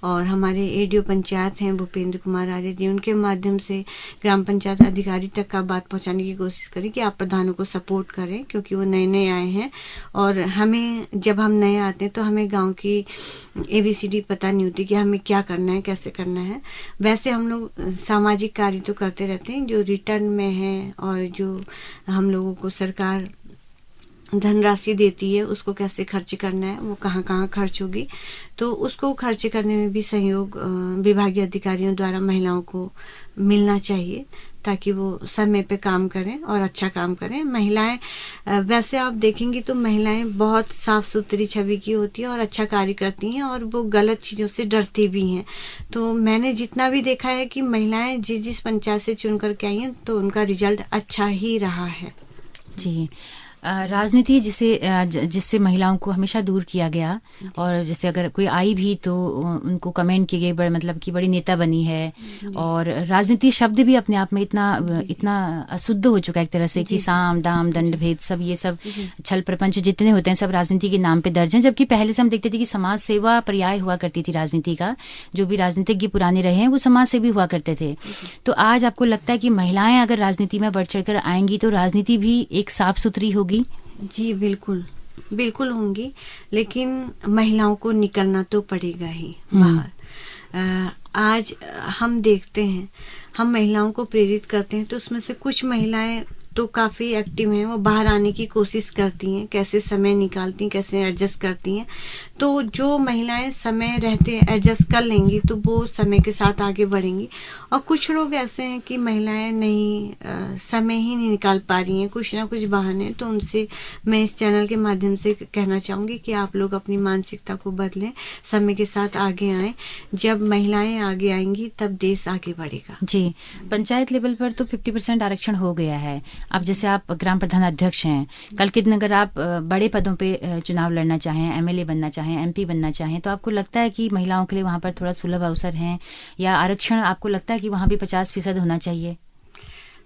और हमारे एडीओ पंचायत हैं भूपेंद्र कुमार आर्य जी, उनके माध्यम से ग्राम पंचायत अधिकारी तक का बात पहुँचाने की कोशिश करी कि आप प्रधानों को सपोर्ट करें, क्योंकि वो नए नए आए हैं और हमें, जब हम नए आते हैं तो हमें गांव की ABCD पता नहीं होती कि हमें क्या करना है, कैसे करना है। वैसे हम लोग सामाजिक कार्य तो करते रहते हैं जो रिटर्न में है, और जो हम लोगों को सरकार धनराशि देती है उसको कैसे खर्च करना है, वो कहाँ कहाँ खर्च होगी, तो उसको खर्च करने में भी सहयोग विभागीय अधिकारियों द्वारा महिलाओं को मिलना चाहिए, ताकि वो समय पे काम करें और अच्छा काम करें। महिलाएं, वैसे आप देखेंगी तो महिलाएं बहुत साफ सुथरी छवि की होती है और अच्छा कार्य करती हैं, और वो गलत चीज़ों से डरती भी हैं। तो मैंने जितना भी देखा है कि महिलाएं जिस पंचायत से चुन करके आई हैं, तो उनका रिजल्ट अच्छा ही रहा है। जी, राजनीति जिससे महिलाओं को हमेशा दूर किया गया, और जैसे अगर कोई आई भी तो उनको कमेंट किए गए, मतलब कि बड़ी नेता बनी है, और राजनीति शब्द भी अपने आप में इतना अशुद्ध हो चुका है एक तरह से कि साम दाम दंड भेद, सब ये सब छल प्रपंच जितने होते हैं सब राजनीति के नाम पे दर्ज हैं। जबकि पहले से हम देखते थे कि समाज सेवा पर्याय हुआ करती थी राजनीति का, जो भी राजनीतिज्ञ पुराने रहे हैं वो समाज सेवी हुआ करते थे। तो आज आपको लगता है कि महिलाएं अगर राजनीति में बढ़ चढ़ कर आएंगी तो राजनीति भी एक साफ सुथरी होगी? जी बिल्कुल, बिल्कुल होंगी, लेकिन महिलाओं को निकलना तो पड़ेगा ही बाहर। आज हम देखते हैं, हम महिलाओं को प्रेरित करते हैं, तो उसमें से कुछ महिलाएं तो काफ़ी एक्टिव हैं, वो बाहर आने की कोशिश करती हैं, कैसे समय निकालती हैं, कैसे एडजस्ट करती हैं। तो जो महिलाएं समय रहते एडजस्ट कर लेंगी तो वो समय के साथ आगे बढ़ेंगी। और कुछ लोग ऐसे हैं कि महिलाएं नहीं समय ही नहीं निकाल पा रही हैं, कुछ ना कुछ बहाने। तो उनसे मैं इस चैनल के माध्यम से कहना चाहूँगी कि आप लोग अपनी मानसिकता को बदलें, समय के साथ आगे आएँ। जब महिलाएं आगे आएंगी तब देश आगे बढ़ेगा। जी, पंचायत लेवल पर तो 50% आरक्षण हो गया है। अब जैसे आप ग्राम प्रधान अध्यक्ष हैं, कल के दिन अगर आप बड़े पदों पे चुनाव लड़ना चाहें, MLA बनना चाहें, MP बनना चाहें, तो आपको लगता है कि महिलाओं के लिए वहाँ पर थोड़ा सुलभ अवसर हैं, या आरक्षण आपको लगता है कि वहाँ भी 50% होना चाहिए?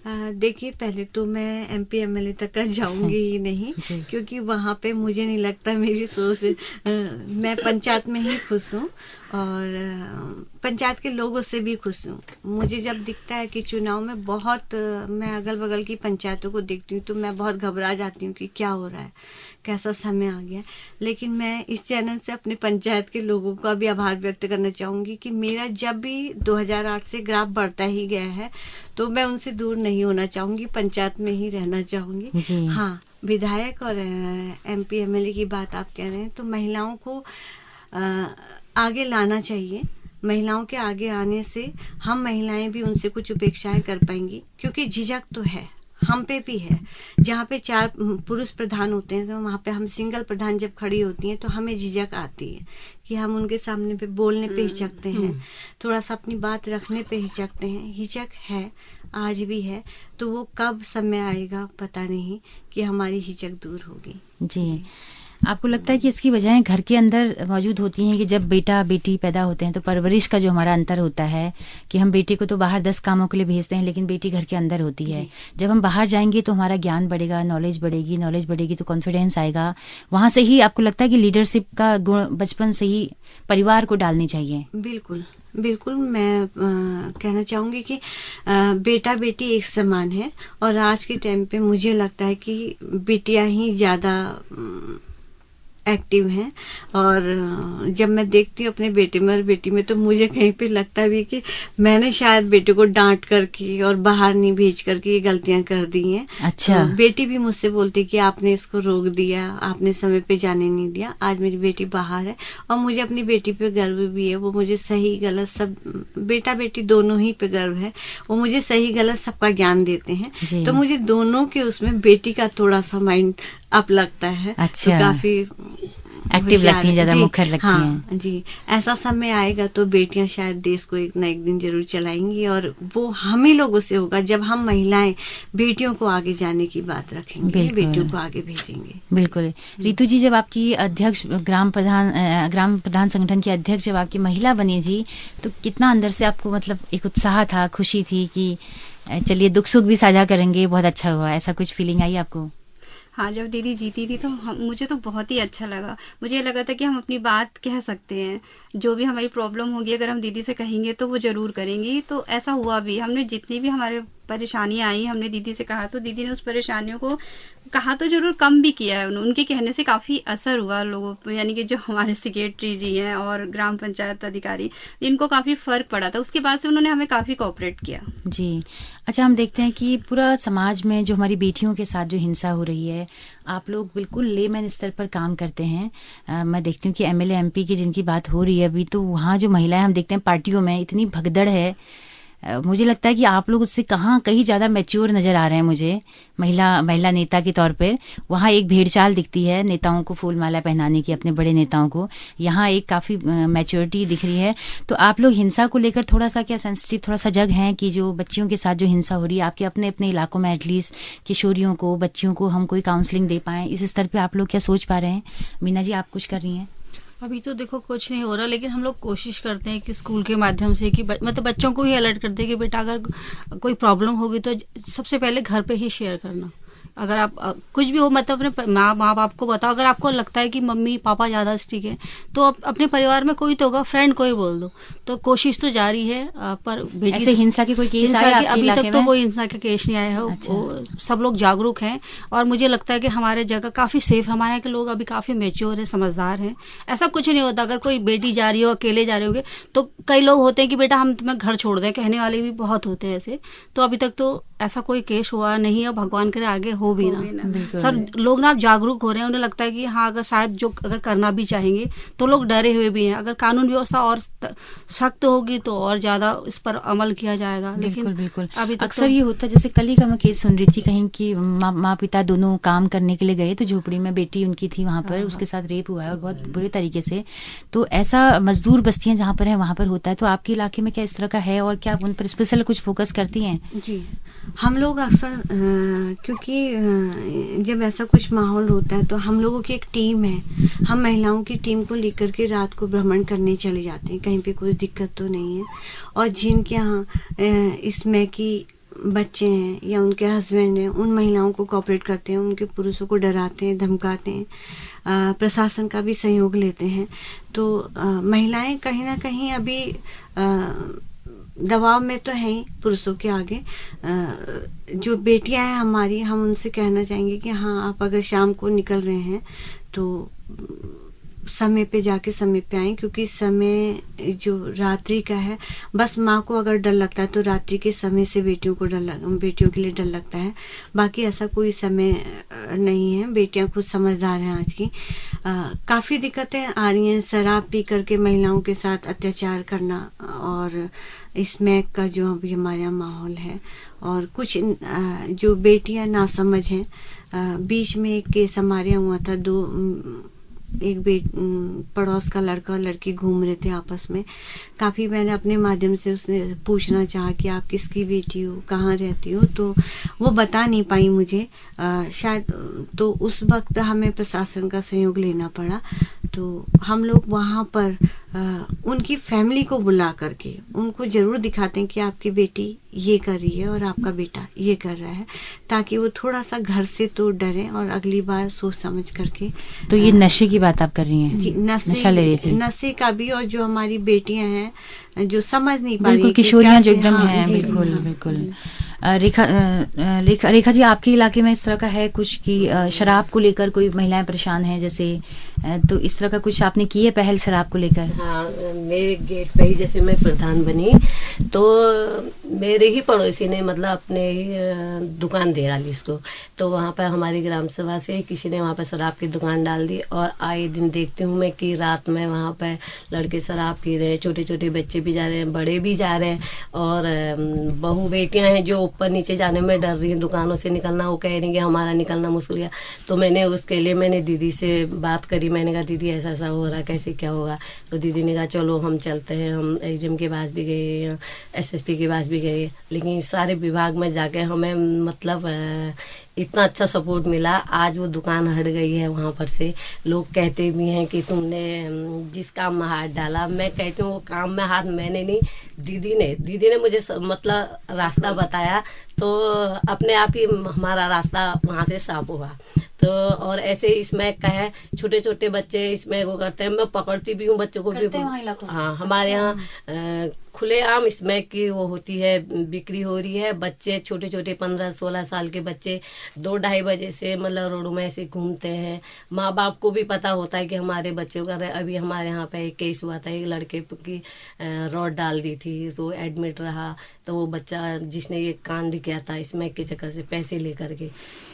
देखिए, पहले तो मैं MP MLA तक का जाऊंगी ही नहीं, क्योंकि वहाँ पे मुझे नहीं लगता मेरी सोच, मैं पंचायत में ही खुश हूँ और पंचायत के लोगों से भी खुश हूँ। मुझे जब दिखता है कि चुनाव में बहुत, मैं अगल बगल की पंचायतों को देखती हूँ तो मैं बहुत घबरा जाती हूँ कि क्या हो रहा है, कैसा समय आ गया। लेकिन मैं इस चैनल से अपने पंचायत के लोगों का भी आभार व्यक्त करना चाहूँगी कि मेरा जब भी 2008 से ग्राफ बढ़ता ही गया है, तो मैं उनसे दूर नहीं होना चाहूँगी, पंचायत में ही रहना चाहूँगी। हाँ, विधायक और MP MLA की बात आप कह रहे हैं, तो महिलाओं को आगे लाना चाहिए। महिलाओं के आगे आने से हम महिलाएं भी उनसे कुछ उपेक्षाएं कर पाएंगी, क्योंकि झिझक तो है, हम पे भी है। जहाँ पे 4 पुरुष प्रधान होते हैं तो वहाँ पे हम सिंगल प्रधान जब खड़ी होती हैं तो हमें झिझक आती है कि हम उनके सामने पे बोलने पे हिचकते हैं, थोड़ा सा अपनी बात रखने पे हिचकते हैं। हिचक है, आज भी है, तो वो कब समय आएगा पता नहीं कि हमारी हिचक दूर होगी। जी, आपको लगता है कि इसकी वजहें घर के अंदर मौजूद होती हैं कि जब बेटा बेटी पैदा होते हैं तो परवरिश का जो हमारा अंतर होता है कि हम बेटे को तो बाहर 10 कामों के लिए भेजते हैं लेकिन बेटी घर के अंदर होती है। जब हम बाहर जाएंगे तो हमारा ज्ञान बढ़ेगा, नॉलेज बढ़ेगी तो कॉन्फिडेंस आएगा। वहाँ से ही आपको लगता है कि लीडरशिप का गुण बचपन से ही परिवार को डालनी चाहिए? बिल्कुल बिल्कुल, मैं कहना चाहूँगी कि बेटा बेटी एक समान है, और आज के टाइम पे मुझे लगता है कि बेटियां ही ज़्यादा एक्टिव हैं। और जब मैं देखती हूँ अपने बेटे में और बेटी में, तो मुझे कहीं पे लगता भी कि मैंने शायद बेटे को डांट करके और बाहर नहीं भेज करके ये गलतियां कर दी हैं। अच्छा। तो बेटी भी मुझसे बोलती कि आपने इसको रोक दिया, आपने समय पे जाने नहीं दिया। आज मेरी बेटी बाहर है और मुझे अपनी बेटी पे गर्व भी है। वो मुझे सही गलत सब, बेटा बेटी दोनों ही पे गर्व है। वो मुझे सही गलत सबका ज्ञान देते हैं। तो मुझे दोनों के उसमें बेटी का थोड़ा सा माइंड अप लगता है। अच्छा। तो काफी एक्टिव लगती हैं, ज्यादा मुखर लगती हैं। हाँ जी, ऐसा समय आएगा तो बेटियां शायद देश को एक न एक दिन जरूर चलाएंगी, और वो हम ही लोगों से होगा जब हम महिलाएं बेटियों को आगे जाने की बात रखेंगे, बेटियों को आगे भेजेंगे। बिल्कुल। रितु जी, जब आपकी अध्यक्ष ग्राम प्रधान संगठन की अध्यक्ष जब आपकी महिला बनी थी तो कितना अंदर से आपको मतलब एक उत्साह था, खुशी थी कि चलिए दुख सुख भी साझा करेंगे, बहुत अच्छा हुआ, ऐसा कुछ फीलिंग आई आपको? हाँ, जब दीदी जीती थी तो मुझे तो बहुत ही अच्छा लगा। मुझे ये लगा था कि हम अपनी बात कह सकते हैं, जो भी हमारी प्रॉब्लम होगी अगर हम दीदी से कहेंगे तो वो ज़रूर करेंगी। तो ऐसा हुआ भी। हमने जितनी भी हमारे परेशानियाँ आई, हमने दीदी से कहा तो दीदी ने उस परेशानियों को कहा तो जरूर, कम भी किया है। उनके कहने से काफ़ी असर हुआ लोगों पर, यानी कि जो हमारे सेक्रेटरी जी हैं और ग्राम पंचायत अधिकारी, इनको काफ़ी फ़र्क पड़ा था। उसके बाद से उन्होंने हमें काफ़ी कोऑपरेट किया। जी। अच्छा, हम देखते हैं कि पूरा समाज में जो हमारी बेटियों के साथ जो हिंसा हो रही है, आप लोग बिल्कुल लेमैन स्तर पर काम करते हैं। मैं देखती हूँ कि एमएलए एमपी की जिनकी बात हो रही है अभी, तो वहाँ जो महिलाएं हम देखते हैं पार्टियों में इतनी भगदड़ है। मुझे लगता है कि आप लोग उससे कहीं ज़्यादा मैच्योर नज़र आ रहे हैं मुझे, महिला नेता के तौर पर। वहाँ एक भेड़चाल दिखती है नेताओं को फूल माला पहनाने की, अपने बड़े नेताओं को। यहाँ एक काफ़ी मैच्योरिटी दिख रही है। तो आप लोग हिंसा को लेकर थोड़ा सा क्या सेंसिटिव, थोड़ा सजग हैं कि जो बच्चियों के साथ जो हिंसा हो रही है आपके अपने अपने इलाकों में, एटलीस्ट किशोरियों को, बच्चियों को हम कोई काउंसलिंग दे पाएँ, इस स्तर पर आप लोग क्या सोच पा रहे हैं? मीना जी, आप कुछ कर रही हैं? अभी तो देखो कुछ नहीं हो रहा, लेकिन हम लोग कोशिश करते हैं कि स्कूल के माध्यम से कि मतलब बच्चों को ही अलर्ट करते हैं कि बेटा अगर कोई प्रॉब्लम होगी तो सबसे पहले घर पे ही शेयर करना। अगर आप कुछ भी हो, मतलब अपने माँ बाप को बताओ। अगर आपको लगता है कि मम्मी पापा ज़्यादा स्ट्रिक्ट है तो अपने परिवार में कोई तो होगा, फ्रेंड को ही बोल दो। तो कोशिश तो जारी है। पर बेटी ऐसे हिंसा के कोई केस आए आपके अभी इलाके तक तो में? कोई हिंसा का केस नहीं आया है। अच्छा। सब लोग जागरूक हैं और मुझे लगता है कि हमारे जगह काफ़ी सेफ, हमारे यहाँ के लोग अभी काफ़ी मेच्योर है, समझदार हैं। ऐसा कुछ नहीं होता। अगर कोई बेटी जा रही हो, अकेले जा रहे होगे, तो कई लोग होते हैं कि बेटा हम तुम्हें घर छोड़ दें, कहने वाले भी बहुत होते हैं ऐसे। तो अभी तक तो ऐसा कोई केस हुआ नहीं है, भगवान करे आगे हो भी ना। सर, लोग ना अब जागरूक हो रहे हैं। उन्हें लगता है कि हाँ, अगर शायद जो अगर करना भी चाहेंगे तो लोग डरे हुए भी हैं। अगर कानून व्यवस्था और सख्त होगी तो और ज्यादा इस पर अमल किया जाएगा। लेकिन बिल्कुल अभी अक्सर ये होता है, जैसे कल ही का मैं केस सुन रही थी कहीं कि माँ पिता दोनों काम करने के लिए गए, तो झोपड़ी में बेटी उनकी थी, वहां पर उसके साथ रेप हुआ है और बहुत बुरे तरीके से। तो ऐसा मजदूर बस्तियां जहाँ पर है वहां पर होता है। तो आपके इलाके में क्या इस तरह का है और क्या उन पर स्पेशल कुछ फोकस करती हैं? जी, हम लोग अक्सर क्योंकि जब ऐसा कुछ माहौल होता है तो हम लोगों की एक टीम है। हम महिलाओं की टीम को लेकर के रात को भ्रमण करने चले जाते हैं, कहीं पे कोई दिक्कत तो नहीं है। और जिनके यहाँ इसमें कि बच्चे हैं या उनके हस्बैंड हैं, उन महिलाओं को कोऑपरेट करते हैं, उनके पुरुषों को डराते हैं, धमकाते हैं, प्रशासन का भी सहयोग लेते हैं। तो महिलाएं कहीं ना कहीं अभी दबाव में तो है ही पुरुषों के आगे। जो बेटियां हैं हमारी, हम उनसे कहना चाहेंगे कि हाँ, आप अगर शाम को निकल रहे हैं तो समय पे जाके समय पे आएं, क्योंकि समय जो रात्रि का है, बस माँ को अगर डर लगता है तो रात्रि के समय से बेटियों के लिए डर लगता है। बाकी ऐसा कोई समय नहीं है। बेटियां खुद समझदार हैं आज की। काफ़ी दिक्कतें आ रही हैं, शराब पी करके महिलाओं के साथ अत्याचार करना, और स्मैक का जो अभी हमारे यहाँ माहौल है, और कुछ जो बेटियां नासमझ हैं। बीच में एक केस हमारे यहाँ हुआ था, पड़ोस का लड़का और लड़की घूम रहे थे आपस में। काफ़ी मैंने अपने माध्यम से उसने पूछना चाहा कि आप किसकी बेटी हो, कहाँ रहती हो, तो वो बता नहीं पाई मुझे शायद। तो उस वक्त हमें प्रशासन का सहयोग लेना पड़ा। तो हम लोग वहाँ पर उनकी फैमिली को बुला करके उनको ज़रूर दिखाते हैं कि आपकी बेटी ये कर रही है और आपका बेटा ये कर रहा है, ताकि वो थोड़ा सा घर से तो डरें और अगली बार सोच समझ करके। तो ये नशे की बात आप कर रही हैं? जी, नशा ले रही थी। नशे का भी, और जो हमारी बेटियां हैं जो समझ नहीं पा रही, बिल्कुल किशोरियां जो एकदम हाँ, हैं। जी, बिल्कुल हाँ, बिल्कुल। रेखा जी, आपके इलाके में इस तरह का है कुछ कि शराब को लेकर कोई महिलाएं परेशान हैं जैसे, तो इस तरह का कुछ आपने की है पहल शराब को लेकर? हाँ, मेरे गेट पे ही जैसे मैं प्रधान बनी तो मेरे ही पड़ोसी ने मतलब अपने ही दुकान दे डाली इसको। तो वहाँ पर हमारी ग्राम सभा से किसी ने वहाँ पर शराब की दुकान डाल दी, और आए दिन देखती हूँ मैं कि रात में वहाँ पर लड़के शराब पी रहे हैं, छोटे छोटे बच्चे भी जा रहे हैं, बड़े भी जा रहे हैं, और बहू बेटियाँ हैं जो ऊपर नीचे जाने में डर रही हैं, दुकानों से निकलना, वो कह रही हैं कि हमारा निकलना मुश्किल है। तो मैंने उसके लिए मैंने दीदी से बात करी, मैंने कहा दीदी ऐसा ऐसा हो रहा है, कैसे क्या होगा? तो दीदी ने कहा चलो हम चलते हैं। हम एसडीएम के पास भी गए, एसएसपी के पास भी गए, लेकिन सारे विभाग में जाके हमें मतलब इतना अच्छा सपोर्ट मिला। आज वो दुकान हट गई है वहाँ पर से। लोग कहते भी हैं कि तुमने जिस काम में हाथ डाला, मैं कहती हूँ वो काम में हाथ मैंने नहीं, दीदी ने मुझे मतलब रास्ता बताया, तो अपने आप ही हमारा रास्ता वहाँ से साफ हुआ। तो और ऐसे इसमें क्या है, छोटे छोटे बच्चे इसमें वो करते हैं, मैं पकड़ती भी हूँ बच्चों को भी। हाँ, हमारे यहाँ खुलेआम इसमें की वो होती है, बिक्री हो रही है। बच्चे छोटे छोटे 15-16 साल के बच्चे 2-2:30 बजे से मतलब रोडों में ऐसे घूमते हैं। माँ बाप को भी पता होता है कि हमारे बच्चे का अभी हमारे यहाँ पे एक केस हुआ था, एक लड़के की रॉड डाल दी थी तो एडमिट रहा। तो वो बच्चा जिसने ये कांड किया था इसमें के चक्कर से पैसे लेकर के,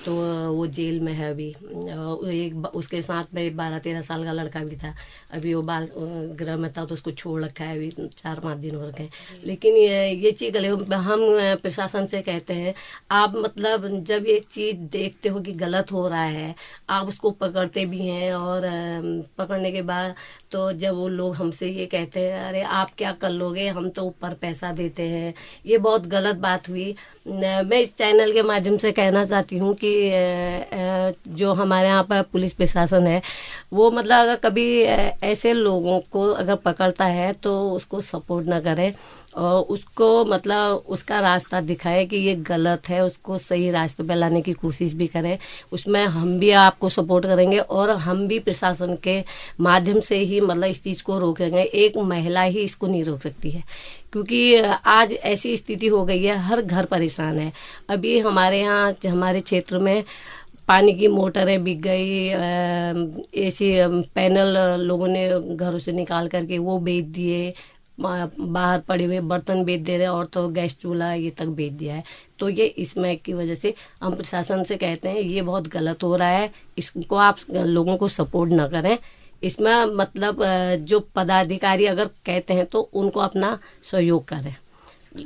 तो वो जेल में है अभी। एक उसके साथ में 12-13 साल का लड़का भी था, अभी वो बाल गृह में था तो उसको छोड़ रखा है, अभी 4-5 दिन हो रखे हैं। लेकिन ये चीज़ गलत, हम प्रशासन से कहते हैं आप मतलब जब ये चीज़ देखते हो कि गलत हो रहा है, आप उसको पकड़ते भी हैं, और पकड़ने के बाद तो जब वो लोग हमसे ये कहते हैं अरे आप क्या कर लोगे, हम तो ऊपर पैसा देते हैं, ये बहुत गलत बात हुई। मैं इस चैनल के माध्यम से कहना चाहती हूँ कि जो हमारे यहाँ पर पुलिस प्रशासन है वो मतलब अगर कभी ऐसे लोगों को अगर पकड़ता है तो उसको सपोर्ट ना करें, और उसको मतलब उसका रास्ता दिखाए कि ये गलत है, उसको सही रास्ते पे लाने की कोशिश भी करें। उसमें हम भी आपको सपोर्ट करेंगे, और हम भी प्रशासन के माध्यम से ही मतलब इस चीज़ को रोकेंगे। एक महिला ही इसको नहीं रोक सकती है, क्योंकि आज ऐसी स्थिति हो गई है, हर घर परेशान है। अभी हमारे यहाँ हमारे क्षेत्र में पानी की मोटरें बिक गई, ऐसी पैनल लोगों ने घरों से निकाल करके वो बेच दिए, बाहर पड़े हुए बर्तन बेच दे रहे हैं, और तो गैस चूल्हा ये तक बेच दिया है। तो ये इसमें की वजह से हम प्रशासन से कहते हैं ये बहुत गलत हो रहा है, इसको आप लोगों को सपोर्ट ना करें। इसमें मतलब जो पदाधिकारी अगर कहते हैं तो उनको अपना सहयोग करें।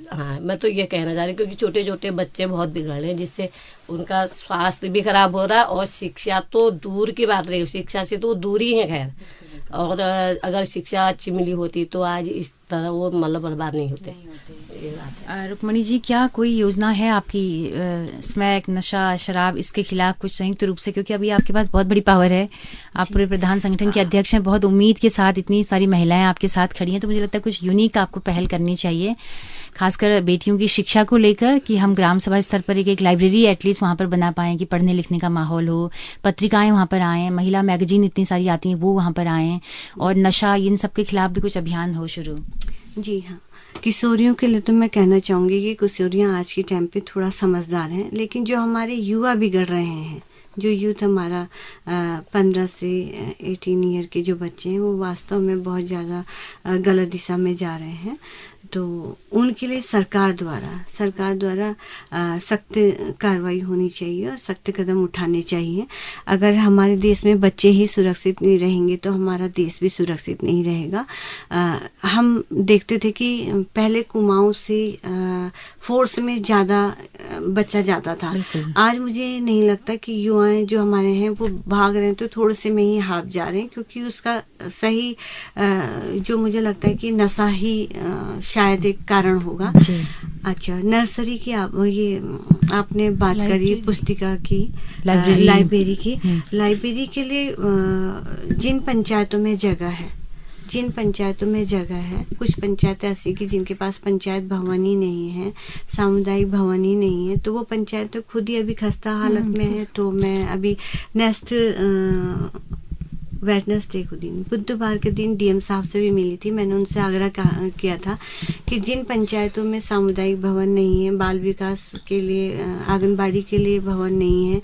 हाँ, मैं तो ये कहना चाह रही हूँ, क्योंकि छोटे छोटे बच्चे बहुत बिगड़ रहे हैं, जिससे उनका स्वास्थ्य भी खराब हो रहा है, और शिक्षा तो दूर की बात रही, शिक्षा से तो दूर ही है खैर। और अगर शिक्षा अच्छी मिली होती तो आज इस तरह वो मतलब बर्बाद नहीं होते। ये बात है। रुक्मणी जी, क्या कोई योजना है आपकी स्मैक, नशा, शराब, इसके खिलाफ कुछ संयुक्त रूप से? क्योंकि अभी आपके पास बहुत बड़ी पावर है, आप पूरे प्रधान संगठन के अध्यक्ष हैं, बहुत उम्मीद के साथ इतनी सारी महिलाएं आपके साथ खड़ी हैं, तो मुझे लगता है कुछ यूनिक आपको पहल करनी चाहिए, खासकर बेटियों की शिक्षा को लेकर, कि हम ग्राम सभा स्तर पर एक लाइब्रेरी एटलीस्ट वहाँ पर बना पाएँ कि पढ़ने लिखने का माहौल हो, पत्रिकाएं वहाँ पर आएँ, महिला मैगजीन इतनी सारी आती हैं वो वहाँ पर आएँ, और नशा इन सब के खिलाफ भी कुछ अभियान हो शुरू। जी हाँ, किशोरियों के लिए तो मैं कहना चाहूँगी कि किशोरियाँ आज के टाइम पे थोड़ा समझदार हैं, लेकिन जो हमारे युवा बिगड़ रहे हैं, जो यूथ हमारा 15 से 18 ईयर के जो बच्चे हैं वो वास्तव में बहुत ज़्यादा गलत दिशा में जा रहे हैं। तो उनके लिए सरकार द्वारा सख्त कार्रवाई होनी चाहिए और सख्त कदम उठाने चाहिए। अगर हमारे देश में बच्चे ही सुरक्षित नहीं रहेंगे तो हमारा देश भी सुरक्षित नहीं रहेगा। हम देखते थे कि पहले कुमाऊं से फोर्स में ज़्यादा बच्चा जाता था। आज मुझे नहीं लगता कि युवाएं जो हमारे हैं वो भाग रहे हैं तो थोड़े से में ही हाफ जा रहे हैं, क्योंकि उसका सही जो मुझे लगता है कि नशा ही शायद एक कारण होगा। अच्छा, नर्सरी की आपने बात करी, पुस्तिका की, लाइब्रेरी की। लाइब्रेरी के लिए जिन पंचायतों में जगह है, कुछ पंचायतें ऐसी की जिनके पास पंचायत भवन ही नहीं है, सामुदायिक भवन ही नहीं है, तो वो पंचायत तो खुद ही अभी खस्ता हालत में है। तो मैं अभी नेक्स्ट वेडनेसडे को दिन, बुधवार के दिन डीएम साहब से भी मिली थी। मैंने उनसे आग्रह किया था कि जिन पंचायतों में सामुदायिक भवन नहीं है, बाल विकास के लिए, आंगनबाड़ी के लिए भवन नहीं है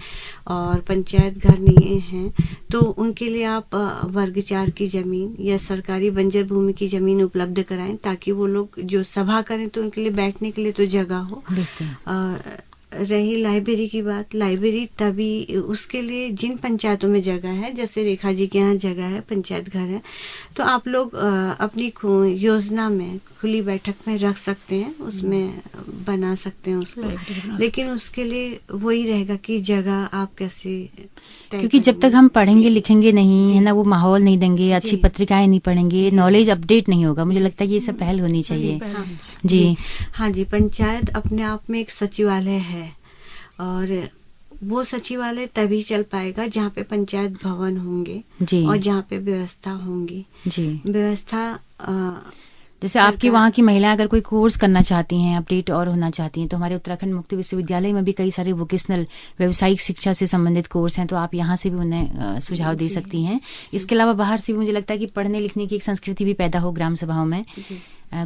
और पंचायत घर नहीं है, तो उनके लिए आप वर्ग 4 की ज़मीन या सरकारी बंजर भूमि की ज़मीन उपलब्ध कराएं, ताकि वो लोग जो सभा करें तो उनके लिए बैठने के लिए तो जगह हो। रही लाइब्रेरी की बात, लाइब्रेरी तभी उसके लिए जिन पंचायतों में जगह है, जैसे रेखा जी के यहाँ जगह है, पंचायत घर है, तो आप लोग अपनी योजना में खुली बैठक में रख सकते हैं, उसमें बना सकते हैं उसको। लेकिन उसके लिए वही रहेगा कि जगह आप कैसे, क्योंकि जब तक हम पढ़ेंगे लिखेंगे नहीं है ना, वो माहौल नहीं देंगे, अच्छी पत्रिकाएं नहीं पढ़ेंगे, नॉलेज अपडेट नहीं होगा। मुझे लगता है कि ये सब पहल होनी चाहिए। जी हाँ जी, पंचायत अपने आप में एक सचिवालय है और वो सचिवालय तभी चल पाएगा जहाँ पे पंचायत भवन होंगे और जहाँ पे व्यवस्था होंगी। व्यवस्था जैसे आपके वहाँ की महिलाएं अगर कोई कोर्स करना चाहती हैं, अपडेट और होना चाहती हैं, तो हमारे उत्तराखंड मुक्त विश्वविद्यालय में भी कई सारे वोकेशनल व्यावसायिक शिक्षा से संबंधित कोर्स हैं, तो आप यहाँ से भी उन्हें सुझाव दे सकती हैं। इसके अलावा बाहर से भी मुझे लगता है कि पढ़ने लिखने की एक संस्कृति भी पैदा हो ग्राम सभाओं में।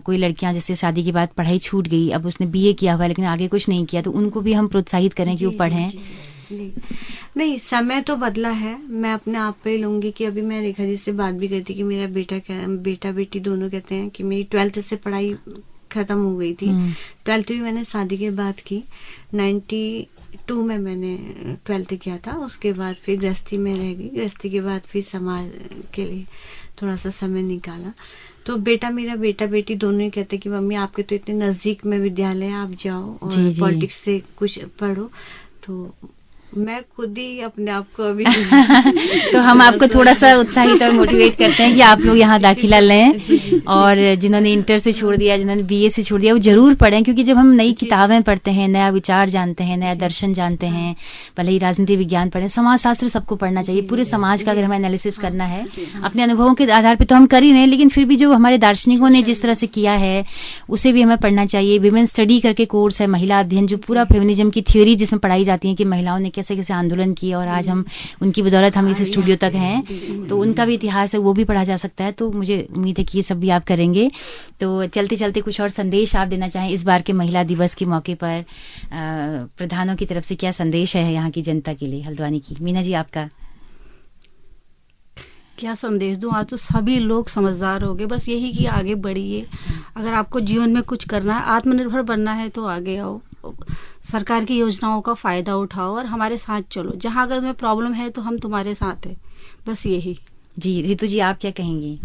कोई लड़कियां जैसे शादी के बाद पढ़ाई छूट गई, अब उसने बीए किया हुआ है लेकिन आगे कुछ नहीं किया, तो उनको भी हम प्रोत्साहित करें कि वो पढ़ें। जी नहीं, समय तो बदला है। मैं अपने आप पे लूंगी कि अभी मैं रेखा जी से बात भी करती कि मेरा बेटा बेटी दोनों कहते हैं कि मेरी 12th से पढ़ाई खत्म हो गई थी। 12th भी मैंने शादी के बाद की, 92 में मैंने 12th किया था। उसके बाद फिर गृहस्थी में रह गई, गृहस्थी के बाद फिर समाज के लिए थोड़ा सा समय निकाला। तो मेरा बेटा बेटी दोनों ही कहते कि मम्मी आपके तो इतने नज़दीक में विद्यालय है, आप जाओ और पॉलिटिक्स से कुछ पढ़ो। तो मैं खुद ही अपने आप को अभी तो हम आपको थोड़ा सा उत्साहित और मोटिवेट करते हैं कि आप लोग यहाँ दाखिला लें, और जिन्होंने इंटर से छोड़ दिया, जिन्होंने बीए से छोड़ दिया, वो जरूर पढ़ें, क्योंकि जब हम नई किताबें पढ़ते हैं, नया विचार जानते हैं, नया दर्शन जानते हैं, भले ही राजनीति विज्ञान पढ़ें, समाजशास्त्र सबको पढ़ना चाहिए। पूरे समाज का अगर हमें एनालिसिस करना है अपने अनुभवों के आधार पर तो हम कर ही रहे हैं, लेकिन फिर भी जो हमारे दार्शनिकों ने जिस तरह से किया है उसे भी हमें पढ़ना चाहिए। विमेन स्टडी करके कोर्स है, महिला अध्ययन, जो पूरा फेमिनिज्म की थ्योरी जिसमें पढ़ाई जाती है कि महिलाओं ने कैसे कैसे आंदोलन किया और आज हम उनकी बदौलत हम इस स्टूडियो तक हैं, तो उनका भी इतिहास है, वो भी पढ़ा जा सकता है। तो मुझे उम्मीद है कि ये सब भी आप करेंगे। तो चलते चलते कुछ और संदेश आप देना चाहें इस बार के महिला दिवस के मौके पर, प्रधानों की तरफ से क्या संदेश है यहाँ की जनता के लिए, हल्द्वानी की? मीना जी, आपका क्या संदेश दूं? आज तो सभी लोग समझदार हो गए, बस यही कि आगे बढ़िए। अगर आपको जीवन में कुछ करना है, आत्मनिर्भर बनना है, तो आगे आओ, सरकार की योजनाओं का फायदा उठाओ और हमारे साथ चलो। जहाँ अगर तुम्हें प्रॉब्लम है तो हम तुम्हारे साथ हैं, बस यही। जी रितु जी, आप क्या कहेंगी?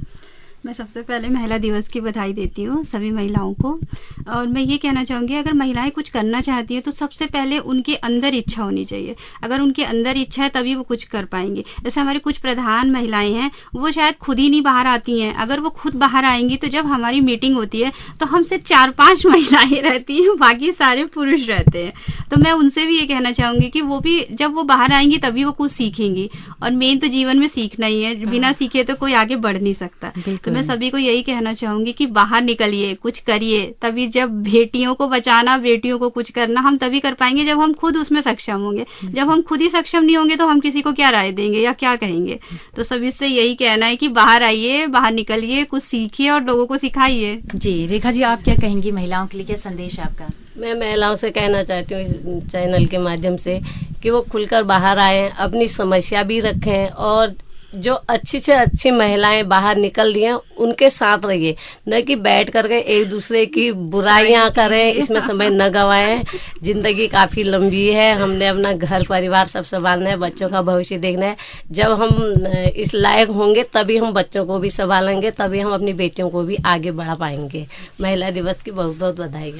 मैं सबसे पहले महिला दिवस की बधाई देती हूँ सभी महिलाओं को, और मैं ये कहना चाहूँगी अगर महिलाएं कुछ करना चाहती हैं तो सबसे पहले उनके अंदर इच्छा होनी चाहिए। अगर उनके अंदर इच्छा है तभी वो कुछ कर पाएंगे। जैसे हमारी कुछ प्रधान महिलाएं हैं, वो शायद खुद ही नहीं बाहर आती हैं। अगर वो खुद बाहर आएंगी तो जब हमारी मीटिंग होती है तो हम सिर्फ 4-5 महिलाएं रहती हैं, बाकी सारे पुरुष रहते हैं। तो मैं उनसे भी ये कहना चाहूँगी कि वो भी जब वो बाहर आएंगी तभी वो कुछ सीखेंगी, और मेन तो जीवन में सीखना ही है, बिना सीखे तो कोई आगे बढ़ नहीं सकता। तो मैं सभी को यही कहना चाहूंगी कि बाहर निकलिए, कुछ करिए, तभी जब बेटियों को बचाना, बेटियों को कुछ करना हम तभी कर पाएंगे जब हम खुद उसमें सक्षम होंगे। जब हम खुद ही सक्षम नहीं होंगे तो हम किसी को क्या राय देंगे या क्या कहेंगे। तो सभी से यही कहना है कि बाहर आइए, बाहर निकलिए, कुछ सीखिए और लोगों को सिखाइए। जी रेखा जी, आप क्या कहेंगी? महिलाओं के लिए क्या संदेश है आपका? मैं महिलाओं से कहना चाहती हूँ इस चैनल के माध्यम से कि वो खुलकर बाहर आएं, अपनी समस्या भी रखें और जो अच्छी से अच्छी महिलाएं बाहर निकल रही हैं उनके साथ रहिए, न कि बैठ करके एक दूसरे की बुराइयां करें, इसमें समय न गवाएं। जिंदगी काफ़ी लंबी है, हमने अपना घर परिवार सब संभालना है, बच्चों का भविष्य देखना है। जब हम इस लायक होंगे तभी हम बच्चों को भी संभालेंगे, तभी हम अपनी बेटियों को भी आगे बढ़ा पाएंगे। महिला दिवस की बहुत बहुत बधाई।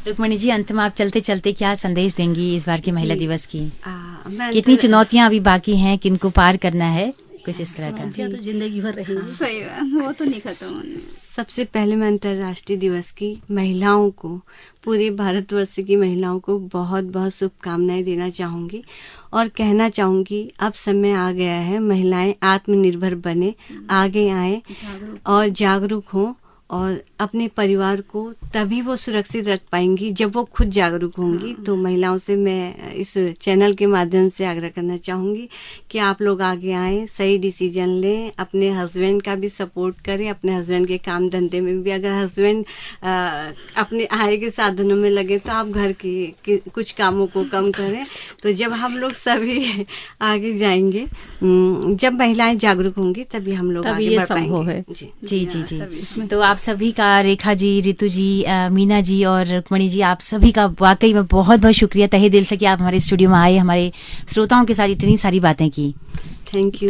रुक्मणी जी, अंत में आप चलते चलते क्या संदेश देंगी इस बार के महिला दिवस की? मैं कितनी चुनौतियां अभी बाकी हैं, किनको पार करना है, कुछ इस तरह का? तो जिंदगी भर रहेंगे। सही बात, वो तो नहीं खत्म होने। सबसे पहले मैं अंतर्राष्ट्रीय दिवस की महिलाओं को, पूरे भारतवर्ष की महिलाओं को बहुत बहुत शुभकामनाएं देना चाहूँगी और कहना चाहूँगी अब समय आ गया है, महिलाएं आत्मनिर्भर बने, आगे आएं और जागरूक हों, और अपने परिवार को तभी वो सुरक्षित रख पाएंगी जब वो खुद जागरूक होंगी। तो महिलाओं से मैं इस चैनल के माध्यम से आग्रह करना चाहूँगी कि आप लोग आगे आएँ, सही डिसीजन लें, अपने हस्बैंड का भी सपोर्ट करें, अपने हस्बैंड के काम धंधे में भी। अगर हस्बैंड अपने आय के साधनों में लगे तो आप घर की कुछ कामों को कम करें। तो जब हम लोग सभी आगे जाएंगे, जब महिलाएं जागरूक होंगी तभी हम लोग आगे बढ़ पाएंगे। जी जी जी। तो आप सभी का, रेखा जी, रितु जी, मीना जी और रुक्मणी जी, आप सभी का वाकई में बहुत बहुत शुक्रिया तहे दिल से कि आप हमारे स्टूडियो में आए, हमारे श्रोताओं के साथ इतनी सारी बातें की। थैंक यू,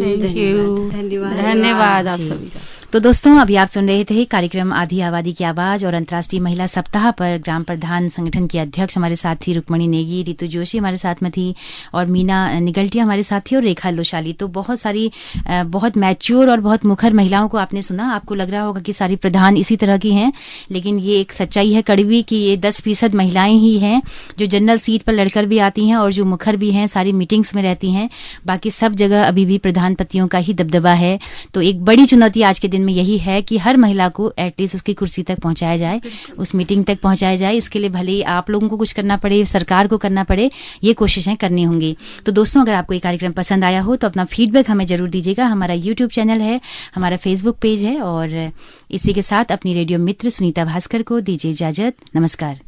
धन्यवाद आप सभी का। तो दोस्तों, अभी आप सुन रहे थे कार्यक्रम आधी आबादी की आवाज और अंतर्राष्ट्रीय महिला सप्ताह पर ग्राम प्रधान संगठन की अध्यक्ष हमारे साथ थी रुक्मणी नेगी, रितु जोशी हमारे साथ में थी और मीना निगल्टिया हमारे साथ थी और रेखा लोशाली। तो बहुत सारी बहुत मैच्योर और बहुत मुखर महिलाओं को आपने सुना। आपको लग रहा होगा कि सारी प्रधान इसी तरह की हैं, लेकिन ये एक सच्चाई है कड़वी कि ये 10% महिलाएं ही हैं जो जनरल सीट पर लड़कर भी आती हैं और जो मुखर भी हैं, सारी मीटिंग्स में रहती हैं। बाकी सब जगह अभी भी प्रधान पतियों का ही दबदबा है। तो एक बड़ी चुनौती आज के दिन में यही है कि हर महिला को एटलीस्ट उसकी कुर्सी तक पहुंचाया जाए, उस मीटिंग तक पहुंचाया जाए। इसके लिए भले ही आप लोगों को कुछ करना पड़े, सरकार को करना पड़े, ये कोशिशें करनी होंगी। तो दोस्तों, अगर आपको ये कार्यक्रम पसंद आया हो तो अपना फीडबैक हमें जरूर दीजिएगा। हमारा यूट्यूब चैनल है, हमारा फेसबुक पेज है और इसी के साथ अपनी रेडियो मित्र सुनीता भास्कर को दीजिए इजाजत। नमस्कार।